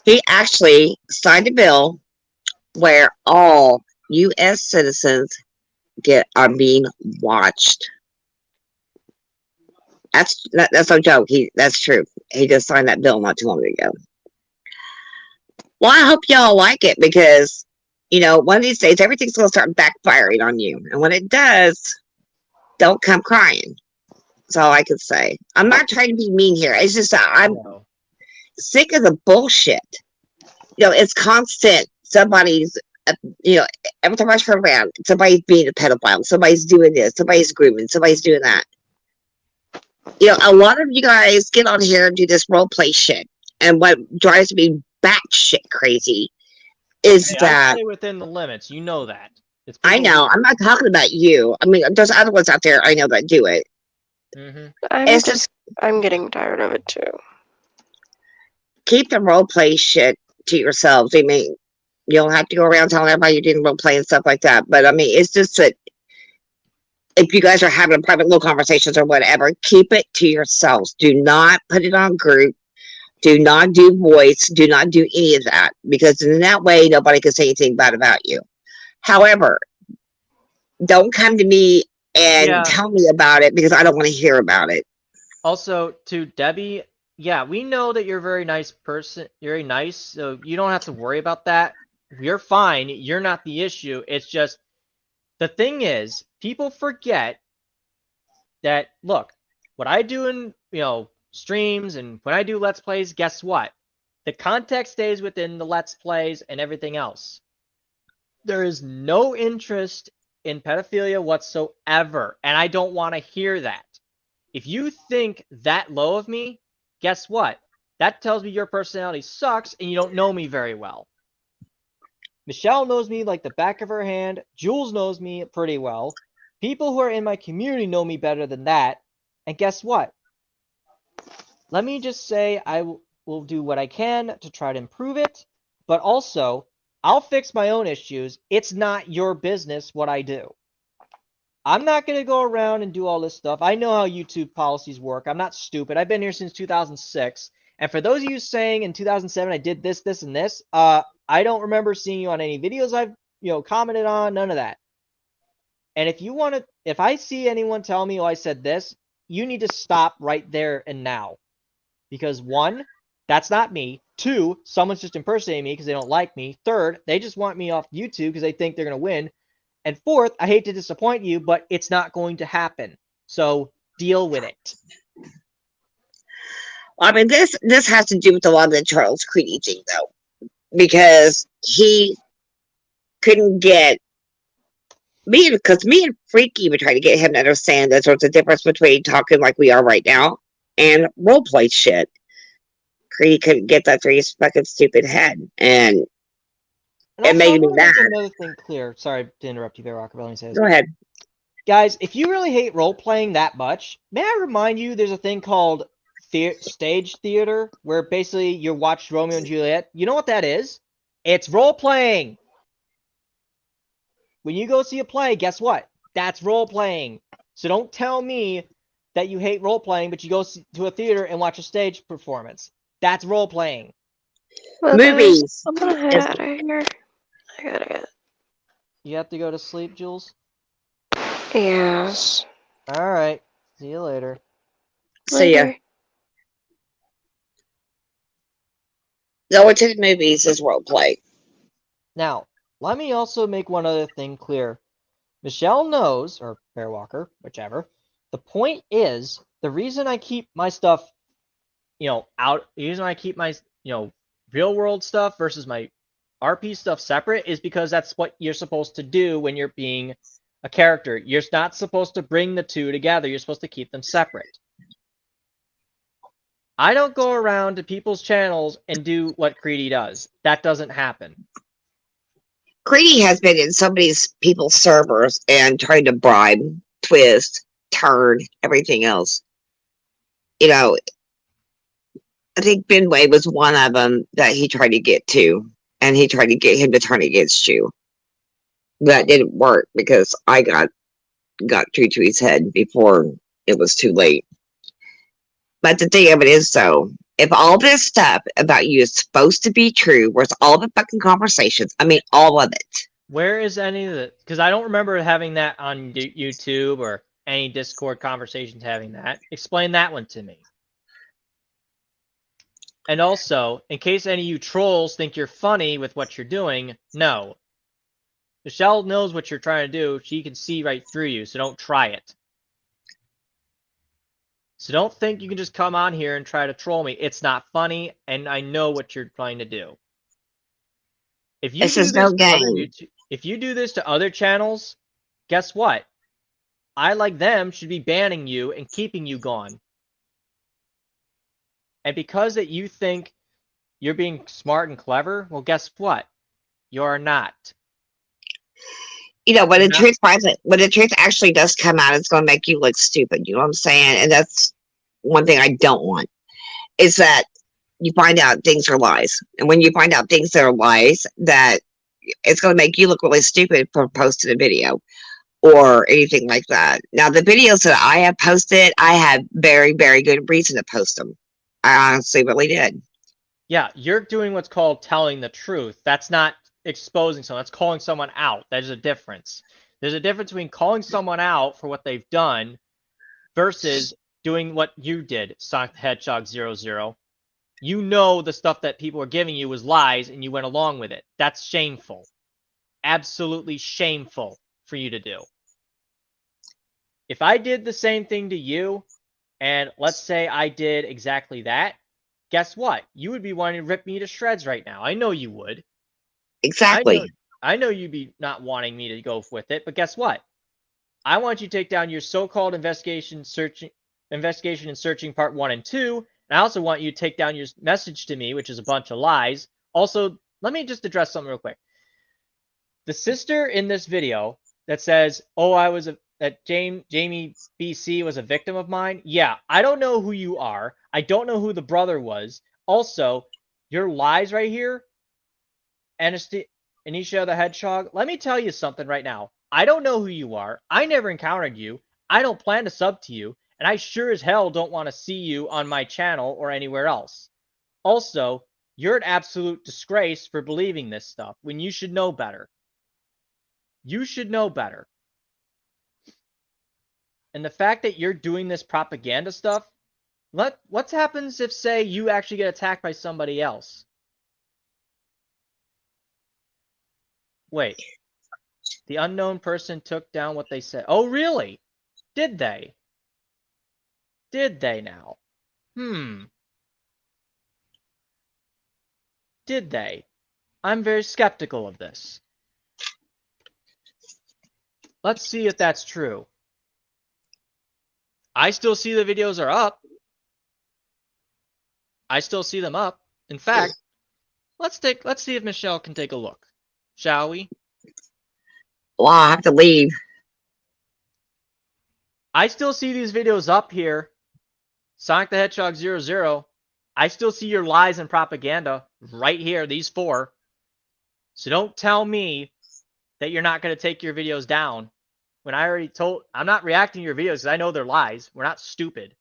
he actually signed a bill where all U.S. citizens are being watched. That's no joke. That's true. He just signed that bill not too long ago. Well, I hope y'all like it because you know one of these days everything's gonna start backfiring on you, and when it does, don't come crying. That's all I can say. I'm not trying to be mean here. It's just that I'm sick of the bullshit. You know, it's constant. Somebody's, you know, every time I turn around, somebody's being a pedophile. Somebody's doing this. Somebody's grooming. Somebody's doing that. You know, a lot of you guys get on here and do this role play shit. And what drives me batshit crazy is Hey, that I stay within the limits. You know that. It's I know I'm not talking about you. I mean, there's other ones out there I know that do it. I'm getting tired of it too. Keep the role play shit to yourselves. I mean, you don't have to go around telling everybody you're doing role play and stuff like that. But I mean, it's just that if you guys are having private little conversations or whatever, keep it to yourselves. Do not put it on group. Do not do voice. Do not do any of that because in that way, nobody can say anything bad about you. However, don't come to me and tell me about it because I don't want to hear about it. Also, to Debbie, yeah, we know that you're a very nice person. You're very nice, so you don't have to worry about that. You're fine. You're not the issue. It's just the thing is, people forget that, look, what I do in, streams and when I do Let's Plays, guess what? The context stays within the Let's Plays and everything else. There is no interest in pedophilia whatsoever, and I don't want to hear that. If you think that low of me, guess what? That tells me your personality sucks and you don't know me very well. Michelle knows me like the back of her hand. Jules knows me pretty well. People who are in my community know me better than that. And guess what? Let me just say I will do what I can to try to improve it. But also, I'll fix my own issues. It's not your business what I do. I'm not going to go around and do all this stuff. I know how YouTube policies work. I'm not stupid. I've been here since 2006. And for those of you saying in 2007 I did this, this, and this, I don't remember seeing you on any videos I've commented on. None of that. And if I see anyone tell me, oh, I said this, you need to stop right there and now. Because one, that's not me. Two, someone's just impersonating me because they don't like me. Third, they just want me off YouTube because they think they're going to win. And fourth, I hate to disappoint you, but it's not going to happen. So deal with it. I mean, this has to do with a lot of the Charles Creedy thing, though, because he couldn't get because me and Freaky were trying to get him to understand that there's a difference between talking like we are right now and roleplay shit. Creedy couldn't get that through his fucking stupid head, and it made me mad. Another thing clear. Sorry to interrupt you there, Rocker. Let me say this. Go ahead. Guys, if you really hate role-playing that much, may I remind you there's a thing called stage theater, where basically you watch Romeo and Juliet. You know what that is? It's role-playing. When you go see a play, guess what? That's role-playing. So don't tell me that you hate role-playing, but you go to a theater and watch a stage performance. That's role-playing. Well, Movies. I'm gonna head out of here. I gotta get. You have to go to sleep, Jules? Yes. Alright. See you later. See ya. Going to the movies is roleplay. Now, let me also make one other thing clear. Michelle knows, or Bear Walker, whichever. The point is, the reason I keep my stuff, out, the reason I keep my, real world stuff versus my RP stuff separate is because that's what you're supposed to do when you're being a character. You're not supposed to bring the two together. You're supposed to keep them separate. I don't go around to people's channels and do what Creedy does. That doesn't happen. Creedy has been in so many people's servers and tried to bribe, twist, turn, everything else. I think Benway was one of them that he tried to get to, and he tried to get him to turn against you. That didn't work because I got true to his head before it was too late. But the thing of it is, though, if all this stuff about you is supposed to be true, where's all the fucking conversations? I mean, all of it. Where is any of it? Because I don't remember having that on YouTube or any Discord conversations having that. Explain that one to me. And also, in case any of you trolls think you're funny with what you're doing, no. Michelle knows what you're trying to do. She can see right through you, so don't try it. So don't think you can just come on here and try to troll me. It's not funny, and I know what you're trying to do. If you do this to other channels, guess what? I, like them, should be banning you and keeping you gone. And because that you think you're being smart and clever, well, guess what? You're not. When the truth actually does come out, it's going to make you look stupid. You know what I'm saying? And that's one thing I don't want, is that you find out things are lies. And when you find out things that are lies, that it's going to make you look really stupid for posting a video or anything like that. Now, the videos that I have posted, I had very, very good reason to post them. I honestly really did. Yeah, you're doing what's called telling the truth. That's not exposing someone. That's calling someone out. There's a difference. There's a difference between calling someone out for what they've done versus doing what you did, Sonic the Hedgehog 00. You know the stuff that people are giving you was lies, and you went along with it. That's shameful. Absolutely shameful for you to do. If I did the same thing to you, and let's say I did exactly that, guess what? You would be wanting to rip me to shreds right now. I know you would. Exactly. I know you'd be not wanting me to go with it, but guess what? I want you to take down your so-called investigation searching investigation and searching part 1 and 2. And I also want you to take down your message to me, which is a bunch of lies. Also, let me just address something real quick. The sister in this video that says, "Oh, that Jamie BC was a victim of mine." Yeah, I don't know who you are. I don't know who the brother was. Also, your lies right here, Anisha the Hedgehog. Let me tell you something right now. I don't know who you are. I never encountered you. I don't plan to sub to you, and I sure as hell don't want to see you on my channel or anywhere else. Also, you're an absolute disgrace for believing this stuff when you should know better. You should know better. And the fact that you're doing this propaganda stuff, what happens if, say, you actually get attacked by somebody else? Wait. The unknown person took down what they said. Oh, really? Did they? Did they now? Did they? I'm very skeptical of this. Let's see if that's true. I still see the videos are up. I still see them up. In fact, let's see if Michelle can take a look. Shall we? Well, I'll have to leave. I still see these videos up here. Sonic the Hedgehog 00. I still see your lies and propaganda right here, these 4. So don't tell me that you're not going to take your videos down when I already I'm not reacting to your videos because I know they're lies. We're not stupid.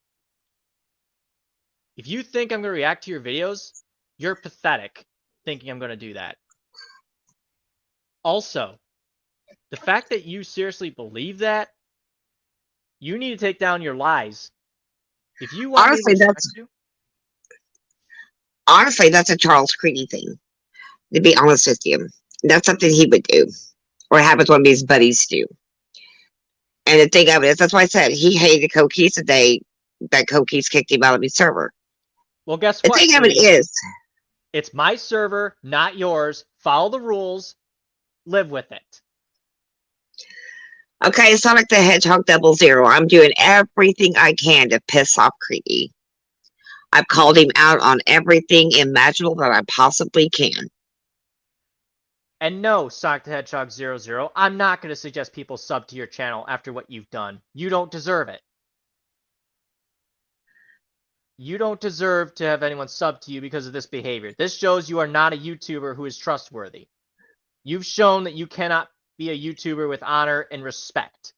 If you think I'm going to react to your videos, you're pathetic thinking I'm going to do that. Also, the fact that you seriously believe that, you need to take down your lies. If you want Honestly, me to respect you, honestly, that's a Charles Creedy thing. To be honest with you, that's something he would do, or happens one of his buddies do. And the thing of it is, that's why I said he hated Coquise the day that Coquise kicked him out of his server. well, guess The what? thing of it is, it's my server, not yours. Follow the rules. Live with it. okay, Sonic the Hedgehog 00, I'm doing everything I can to piss off Creedy. I've called him out on everything imaginable that I possibly can. And no, Sonic the Hedgehog 00, I'm not going to suggest people sub to your channel after what you've done. You don't deserve it. You don't deserve to have anyone sub to you because of this behavior. This shows you are not a YouTuber who is trustworthy. You've shown that you cannot be a YouTuber with honor and respect.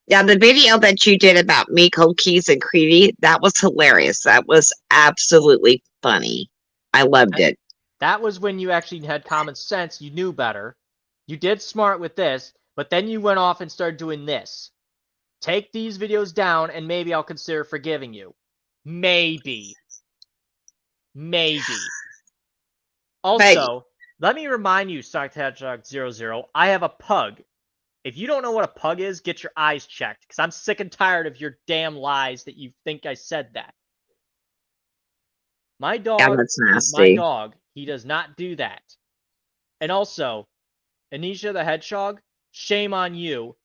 Now, the video that you did about me, Coquise, and Creedy, that was hilarious. That was absolutely funny. I loved it. That was when you actually had common sense. You knew better. You did smart with this, but then you went off and started doing this. Take these videos down and maybe I'll consider forgiving you. Maybe. Maybe. Also, let me remind you, Sonic the Hedgehog 00, I have a pug. If you don't know what a pug is, get your eyes checked, because I'm sick and tired of your damn lies that you think I said that. My dog is my dog. He does not do that. And also, Anisha the Hedgehog, shame on you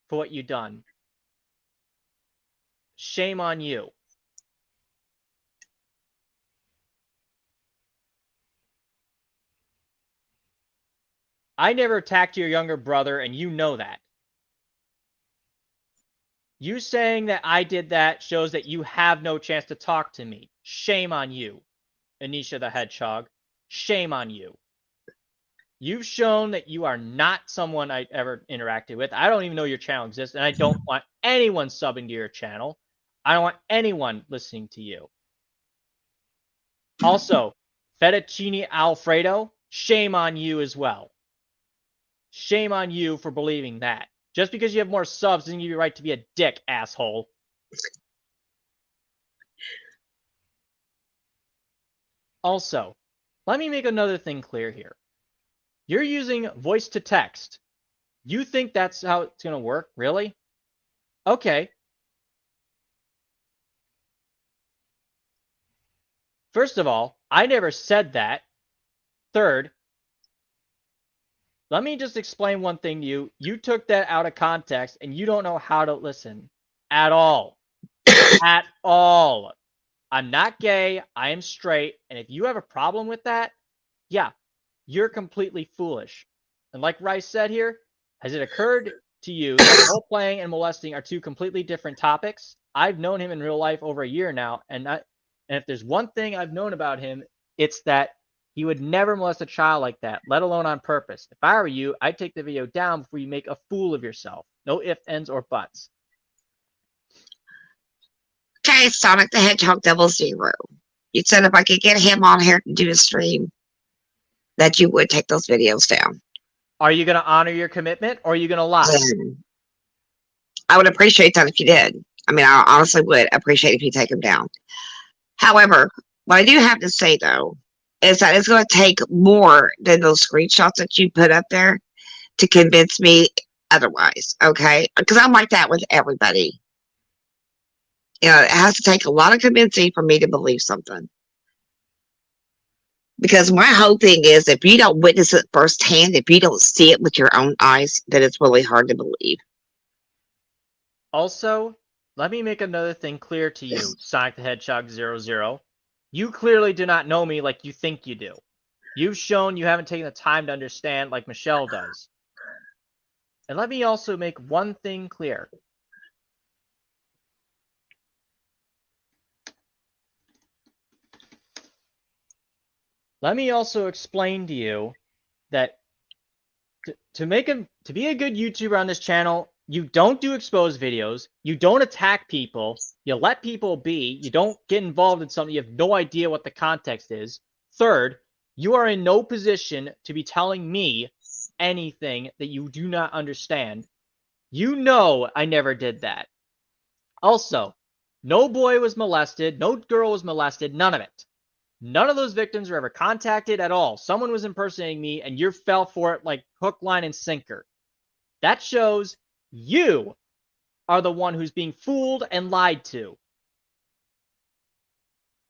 for what you've done. Shame on you. I never attacked your younger brother, and you know that. You saying that I did that shows that you have no chance to talk to me. Shame on you, Anisha the Hedgehog. Shame on you. You've shown that you are not someone I ever interacted with. I don't even know your channel exists, and I don't want anyone subbing to your channel. I don't want anyone listening to you. Also, Fettuccine Alfredo, shame on you as well. Shame on you for believing that. Just because you have more subs doesn't give you a right to be a dick, asshole. Also, let me make another thing clear here. You're using voice to text. You think that's how it's going to work? Really? Okay. First of all, I never said that. Third, let me just explain one thing to you. You took that out of context and you don't know how to listen at all. At all. I'm not gay. I am straight. And if you have a problem with that, yeah, you're completely foolish. And like Rice said here, has it occurred to you that role playing and molesting are two completely different topics? I've known him in real life over a year now, and if there's one thing I've known about him, it's that he would never molest a child like that, let alone on purpose. If I were you, I'd take the video down before you make a fool of yourself. No ifs, ands, or buts. Okay, Sonic the Hedgehog 00. You said if I could get him on here to do a stream, that you would take those videos down. Are you going to honor your commitment, or are you going to lie? I would appreciate that if you did. I mean, I honestly would appreciate if you take them down. However, what I do have to say, though, is that it's going to take more than those screenshots that you put up there to convince me otherwise, okay? Because I'm like that with everybody. You know, it has to take a lot of convincing for me to believe something. Because my whole thing is, if you don't witness it firsthand, if you don't see it with your own eyes, then it's really hard to believe. Also, let me make another thing clear to you, Sonic the Hedgehog 00. You clearly do not know me like you think you do. You've shown you haven't taken the time to understand like Michelle does. And let me also make one thing clear. Let me also explain to you that to be a good YouTuber on this channel, you don't do exposed videos, you don't attack people, you let people be, you don't get involved in something you have no idea what the context is. Third, you are in no position to be telling me anything that you do not understand. You know I never did that. Also, no boy was molested, no girl was molested, none of it. None of those victims were ever contacted at all. Someone was impersonating me, and you fell for it like hook, line, and sinker. That shows you are the one who's being fooled and lied to.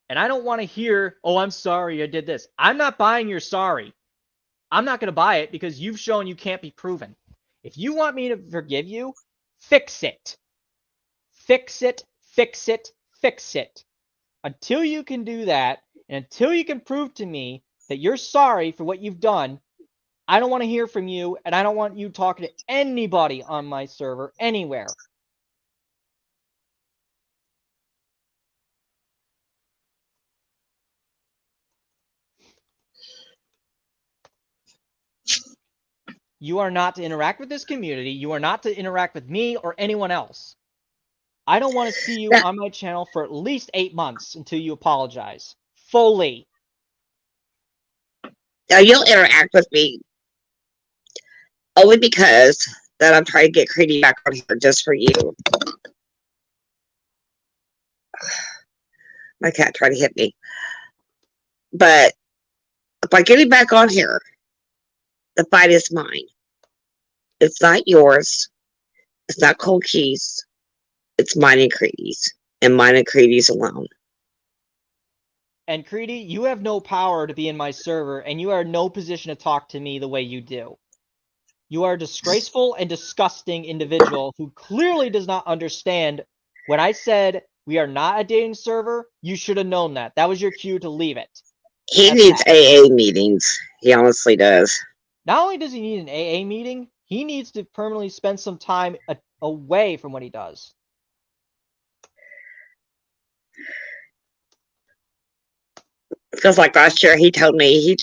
And I don't want to hear, oh, I'm sorry I did this. I'm not buying your sorry. I'm not going to buy it because you've shown you can't be proven. If you want me to forgive you, fix it. Fix it, fix it, fix it. Until you can do that, and until you can prove to me that you're sorry for what you've done, I don't want to hear from you, and I don't want you talking to anybody on my server anywhere. You are not to interact with this community. You are not to interact with me or anyone else. I don't want to see you on my channel for at least 8 months until you apologize. Fully. Now, you'll interact with me only because that I'm trying to get Creedy back on here just for you. My cat tried to hit me. But by getting back on here, the fight is mine. It's not yours. It's not Cold Keys. It's mine and Creedy's. And mine and Creedy's alone. And Creedy, you have no power to be in my server, and you are in no position to talk to me the way you do. You are a disgraceful and disgusting individual who clearly does not understand. When I said we are not a dating server, you should have known that. That was your cue to leave it. He needs AA meetings. He honestly does. Not only does he need an AA meeting, he needs to permanently spend some time away from what he does. Because like last year, he told me he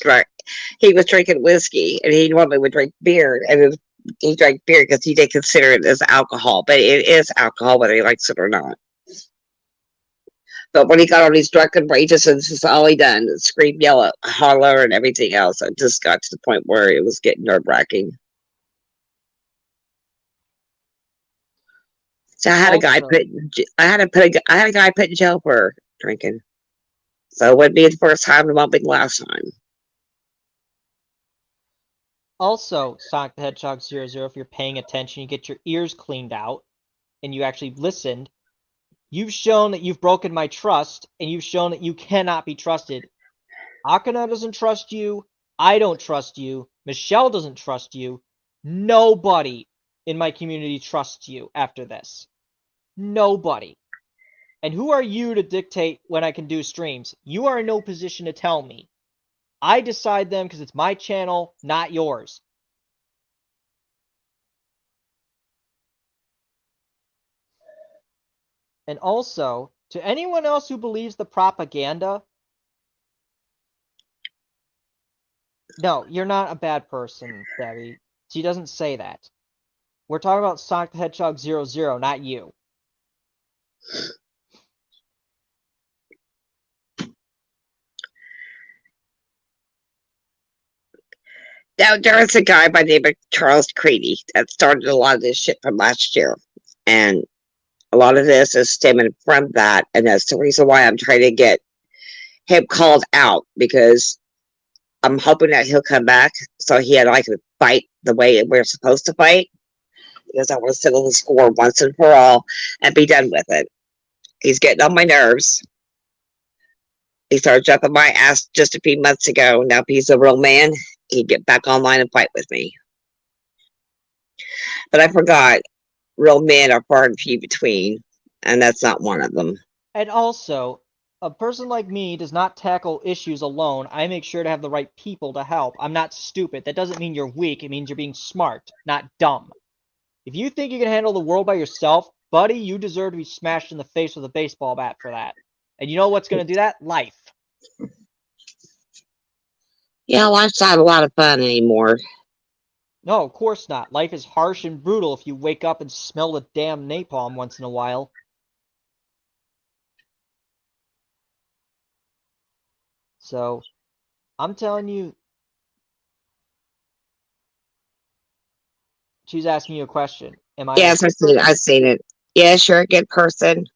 was drinking whiskey, and he normally would drink beer, and he drank beer because he did consider it as alcohol, but it is alcohol whether he likes it or not. But when he got on these drunken rages, and this is all he done, scream, yell, holler, and everything else, it just got to the point where it was getting nerve-wracking. So I had a guy put in jail for drinking. So it wouldn't be the first time, it won't be the last time. Also, Sonic the Hedgehog 00, if you're paying attention, you get your ears cleaned out, and you actually listened. You've shown that you've broken my trust, and you've shown that you cannot be trusted. Akana doesn't trust you. I don't trust you. Michelle doesn't trust you. Nobody in my community trusts you after this. Nobody. And who are you to dictate when I can do streams? You are in no position to tell me. I decide them because it's my channel, not yours. And also, to anyone else who believes the propaganda, no, you're not a bad person, Debbie. She doesn't say that. We're talking about Sonic the Hedgehog 00, not you. Now, there was a guy by the name of Charles Creedy that started a lot of this shit from last year. And a lot of this is stemming from that. And that's the reason why I'm trying to get him called out, because I'm hoping that he'll come back so he and I can fight the way we're supposed to fight. Because I want to settle the score once and for all and be done with it. He's getting on my nerves. He started jumping my ass just a few months ago. Now, if he's a real man, he'd get back online and fight with me. But I forgot, real men are far and few between, and that's not one of them. And also, a person like me does not tackle issues alone. I make sure to have the right people to help. I'm not stupid. That doesn't mean you're weak. It means you're being smart, not dumb. If you think you can handle the world by yourself, buddy, you deserve to be smashed in the face with a baseball bat for that. And you know what's going to do that? Life. Yeah, life's not a lot of fun anymore. No, of course not. Life is harsh and brutal if you wake up and smell the damn napalm once in a while. So, I'm telling you, she's asking you a question. Am I Yes, a I've seen it. I've seen it. Yes, you're a good person.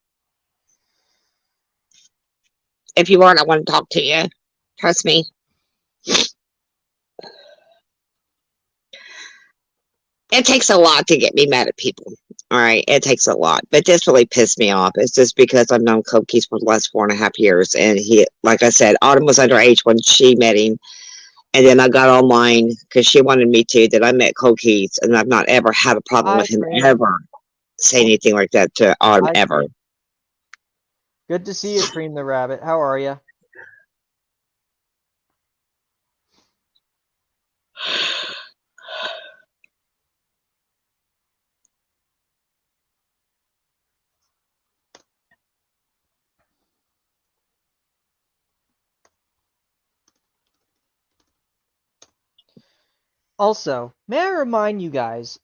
If you aren't, I want to talk to you. Trust me. It takes a lot to get me mad at people. All right, it takes a lot. But this really pissed me off. It's just because I've known Cokies for the last 4.5 years. And he, like I said, Autumn was underage when she met him. And then I got online because she wanted me to, that I met Cokies. And I've not ever had a problem with him ever say anything like that to Autumn ever. Good to see you, Cream the Rabbit. How are you? Also, may I remind you guys,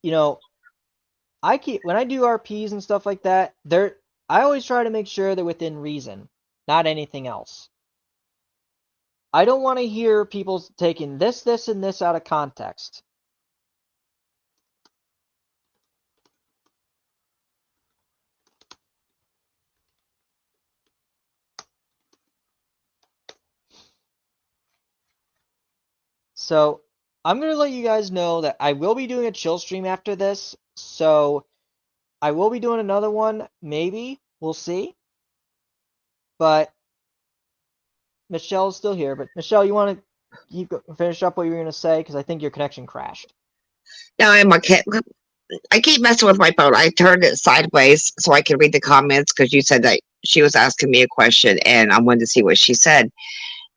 you know, when I do RPs and stuff like that, I always try to make sure they're within reason, not anything else. I don't want to hear people taking this, and this out of context. So, I'm going to let you guys know that I will be doing a chill stream after this. So, I will be doing another one, maybe. We'll see. But Michelle's still here. But Michelle, you want to finish up what you were going to say? Because I think your connection crashed. No, I keep messing with my phone. I turned it sideways so I could read the comments because you said that she was asking me a question and I wanted to see what she said.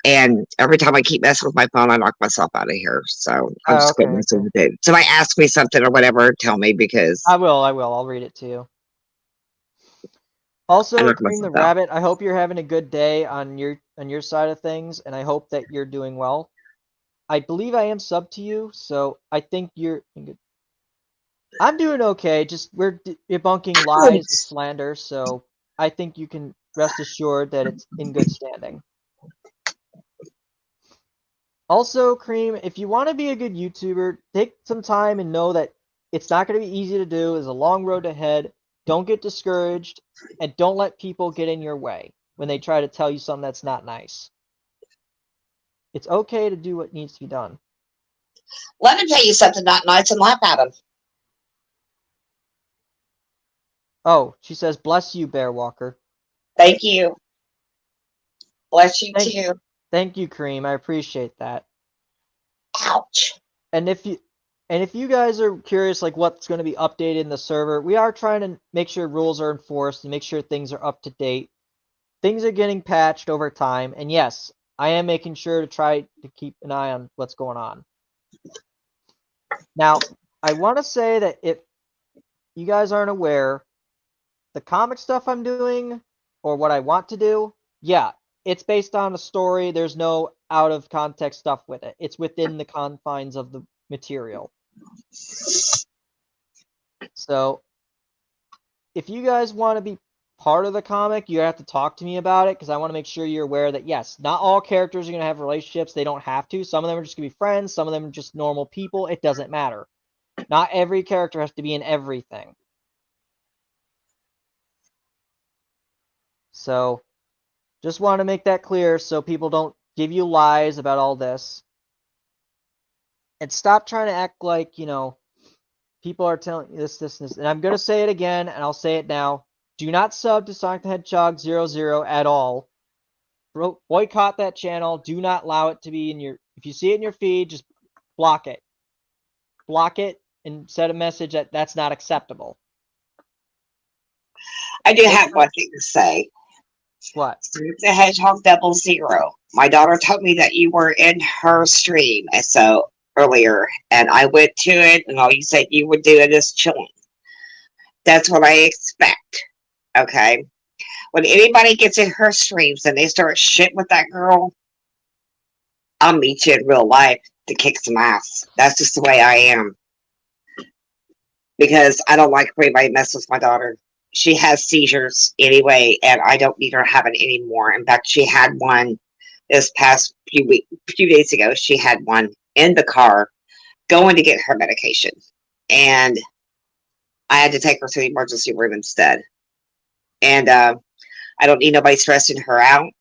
And every time I keep messing with my phone, I knock myself out of here. So I'm just going to mess with it. Somebody ask me something or whatever, tell me, because I will. I'll read it to you. Also, Cream the Rabbit, I hope you're having a good day on your side of things, and I hope that you're doing well. I believe I am sub to you, so I think you're good. I'm doing okay. Just we're debunking lies and slander, so I think you can rest assured that it's in good standing. Also, Cream, if you want to be a good YouTuber, take some time and know that it's not going to be easy to do. It's a long road ahead. Don't get discouraged, and don't let people get in your way when they try to tell you something that's not nice. It's okay to do what needs to be done. Let me tell you something not nice and laugh at him. Oh, she says, bless you, Bear Walker. Thank you. Bless you too. Thank you, Cream. I appreciate that. Ouch. And if you And if you guys are curious, like what's going to be updated in the server, we are trying to make sure rules are enforced and make sure things are up to date. Things are getting patched over time, and yes, I am making sure to try to keep an eye on what's going on. Now, I want to say that if you guys aren't aware, the comic stuff I'm doing or what I want to do, yeah, it's based on a story. There's no out of context stuff with it. It's within the confines of the material. So, if you guys want to be part of the comic, you have to talk to me about it because I want to make sure you're aware that yes, not all characters are going to have relationships. They don't have to. Some of them are just going to be friends. Some of them are just normal people. It doesn't matter. Not every character has to be in everything. So, just want to make that clear so people don't give you lies about all this. And stop trying to act like, people are telling you this, and this. And I'm going to say it again, and I'll say it now. Do not sub to Sonic the Hedgehog 00 at all. Boycott that channel. Do not allow it to be in your... If you see it in your feed, just block it. Block it and set a message that that's not acceptable. I do have one thing to say. What? Sonic the Hedgehog 00. My daughter told me that you were in her stream so earlier, and I went to it, and all you said you were doing is chilling. That's what I expect. Okay? When anybody gets in her streams and they start shit with that girl, I'll meet you in real life to kick some ass. That's just the way I am. Because I don't like anybody mess with my daughter. She has seizures anyway, and I don't need her having any more. In fact, she had one this past few days ago. She had one in the car going to get her medication. And I had to take her to the emergency room instead. And I don't need nobody stressing her out.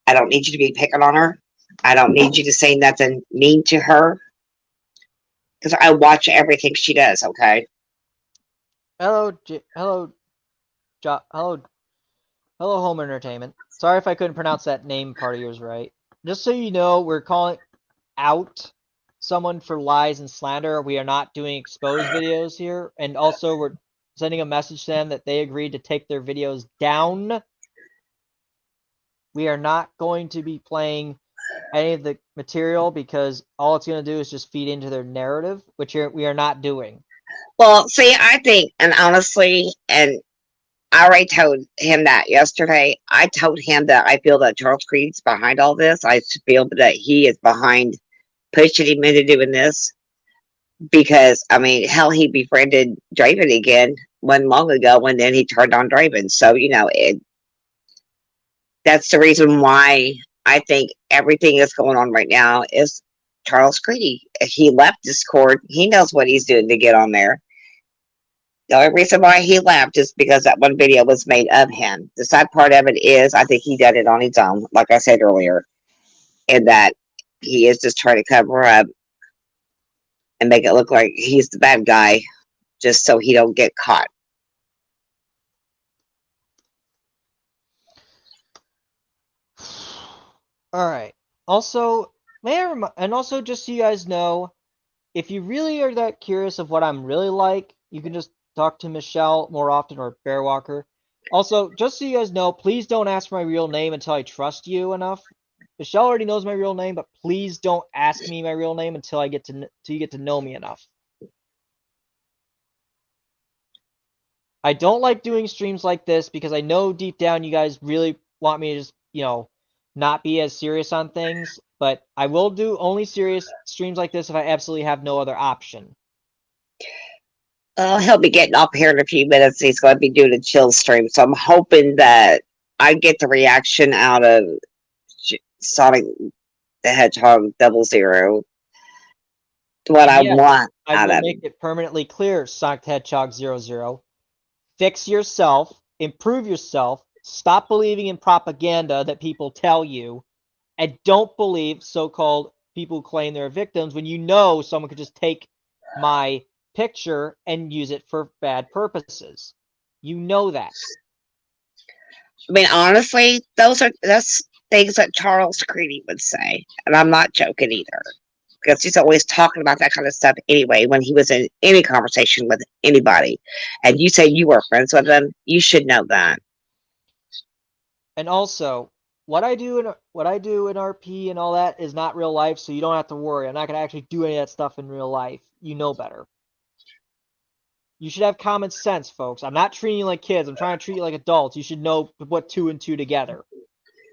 I don't need you to be picking on her. I don't need you to say nothing mean to her. Because I watch everything she does, okay? Hello, hello, Home Entertainment. Sorry if I couldn't pronounce that name part of yours right. Just so you know, we're calling out someone for lies and slander. We are not doing exposed videos here. And also, we're sending a message to them that they agreed to take their videos down. We are not going to be playing any of the material because all it's going to do is just feed into their narrative, which we are not doing. Well, see, I think, and honestly, and I already told him that yesterday. I told him that I feel that Charles Creed's behind all this. I feel that he is behind pushing him into doing this because, I mean, hell, he befriended Draven again one long ago, and then he turned on Draven. So, that's the reason why I think everything that's going on right now is Charles Creedy. He left Discord. He knows what he's doing to get on there. The only reason why he left is because that one video was made of him. The sad part of it is, I think he did it on his own, like I said earlier, and that he is just trying to cover up and make it look like he's the bad guy, just so he don't get caught. All right. Also, and also just so you guys know, if you really are that curious of what I'm really like, you can just talk to Michelle more often or Bearwalker. Also, just so you guys know, please don't ask for my real name until I trust you enough. Michelle already knows my real name, but please don't ask me my real name until you get to know me enough. I don't like doing streams like this because I know deep down you guys really want me to just, not be as serious on things, but I will do only serious streams like this if I absolutely have no other option. He'll be getting up here in a few minutes. He's going to be doing a chill stream, so I'm hoping that I get the reaction out of Sonic the Hedgehog 00. What I want I out will of make it permanently clear, Sonic the Hedgehog 00. Fix yourself, improve yourself, stop believing in propaganda that people tell you, and don't believe so-called people who claim they're victims when you know someone could just take my picture and use it for bad purposes. You know that. I mean, honestly, that's things that Charles Creedy would say, and I'm not joking either. because he's always talking about that kind of stuff anyway when he was in any conversation with anybody. And you say you were friends with him, you should know that. And also, what I do in RP and all that is not real life, so you don't have to worry. I'm not gonna actually do any of that stuff in real life. You know better. You should have common sense, folks. I'm not treating you like kids. I'm trying to treat you like adults. You should know to put 2 and 2 together.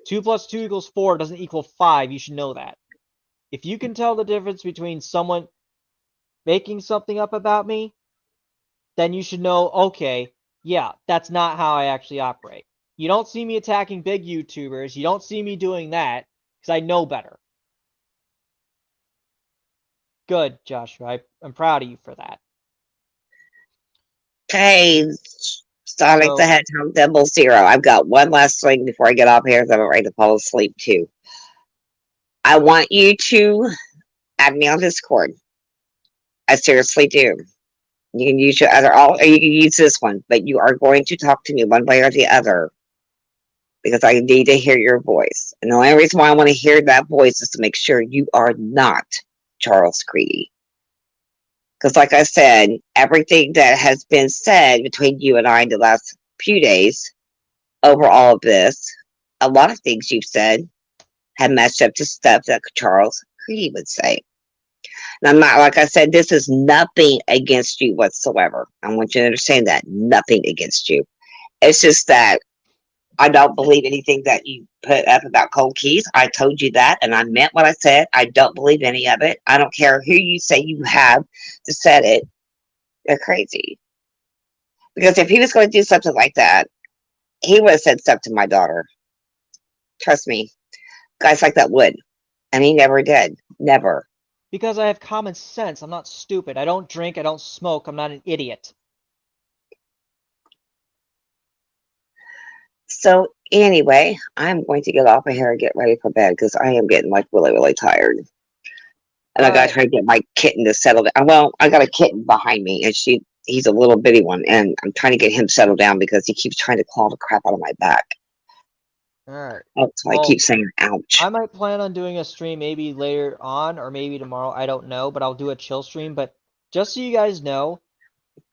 2 plus 2 equals 4 doesn't equal 5. You should know that. If you can tell the difference between someone making something up about me, then you should know, okay, yeah, that's not how I actually operate. You don't see me attacking big YouTubers. You don't see me doing that because I know better. Good, Joshua. I'm proud of you for that. Okay, Sonic the So, Hedgehog Double Zero. I've got one last thing before I get off here because I'm ready to fall asleep too. I want you to add me on Discord. I seriously do. You can use your other, or you can use this one, but you are going to talk to me one way or the other because I need to hear your voice. And the only reason why I want to hear that voice is to make sure you are not Charles Creedy. Because, like I said, everything that has been said between you and I in the last few days over all of this, a lot of things you've said have matched up to stuff that Charles Creedy would say. And I'm not, like I said, this is nothing against you whatsoever. I want you to understand that. Nothing against you. It's just that I don't believe anything that you put up about cold keys. I told you that, and I meant what I said. I don't believe any of it. I don't care who you say you have to said it. They're crazy. Because if he was going to do something like that, he would have said stuff to my daughter. Trust me. Guys like that would. And he never did. Never. because I have common sense, I'm not stupid. I don't drink, I don't smoke, I'm not an idiot. So anyway, I'm going to get off of here and get ready for bed because I am getting like really, really tired. And I gotta Alright, try to get my kitten to settle down. Well, I got a kitten behind me and he's a little bitty one, and I'm trying to get him settled down because he keeps trying to claw the crap out of my back. alright. That's why I Well, keep saying ouch. I might plan on doing a stream maybe later on or maybe tomorrow. I don't know, but I'll do a chill stream. But just so you guys know,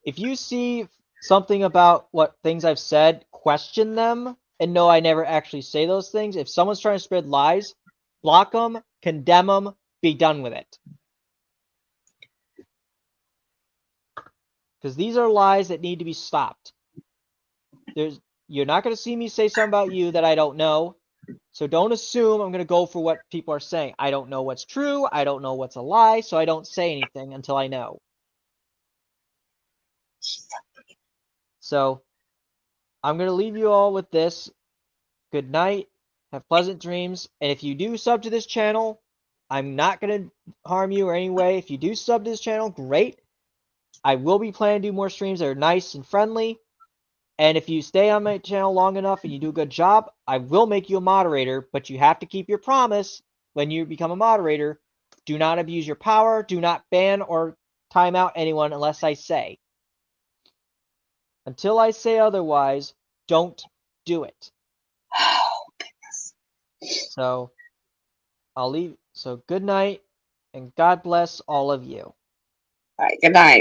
if you see something about what things I've said, question them and know I never actually say those things. If someone's trying to spread lies, block them, condemn them, be done with it. Because these are lies that need to be stopped. You're not going to see me say something about you that I don't know. So don't assume I'm going to go for what people are saying. I don't know what's true. I don't know what's a lie. So I don't say anything until I know. So I'm going to leave you all with this. Good night. Have pleasant dreams. And if you do sub to this channel, I'm not going to harm you or any way. If you do sub to this channel, great. I will be planning to do more streams that are nice and friendly. And if you stay on my channel long enough and you do a good job, I will make you a moderator, but you have to keep your promise when you become a moderator. Do not abuse your power. Do not ban or time out anyone unless I say. Until I say otherwise, don't do it. Oh, goodness. So I'll leave. So good night and God bless all of you. All right, good night.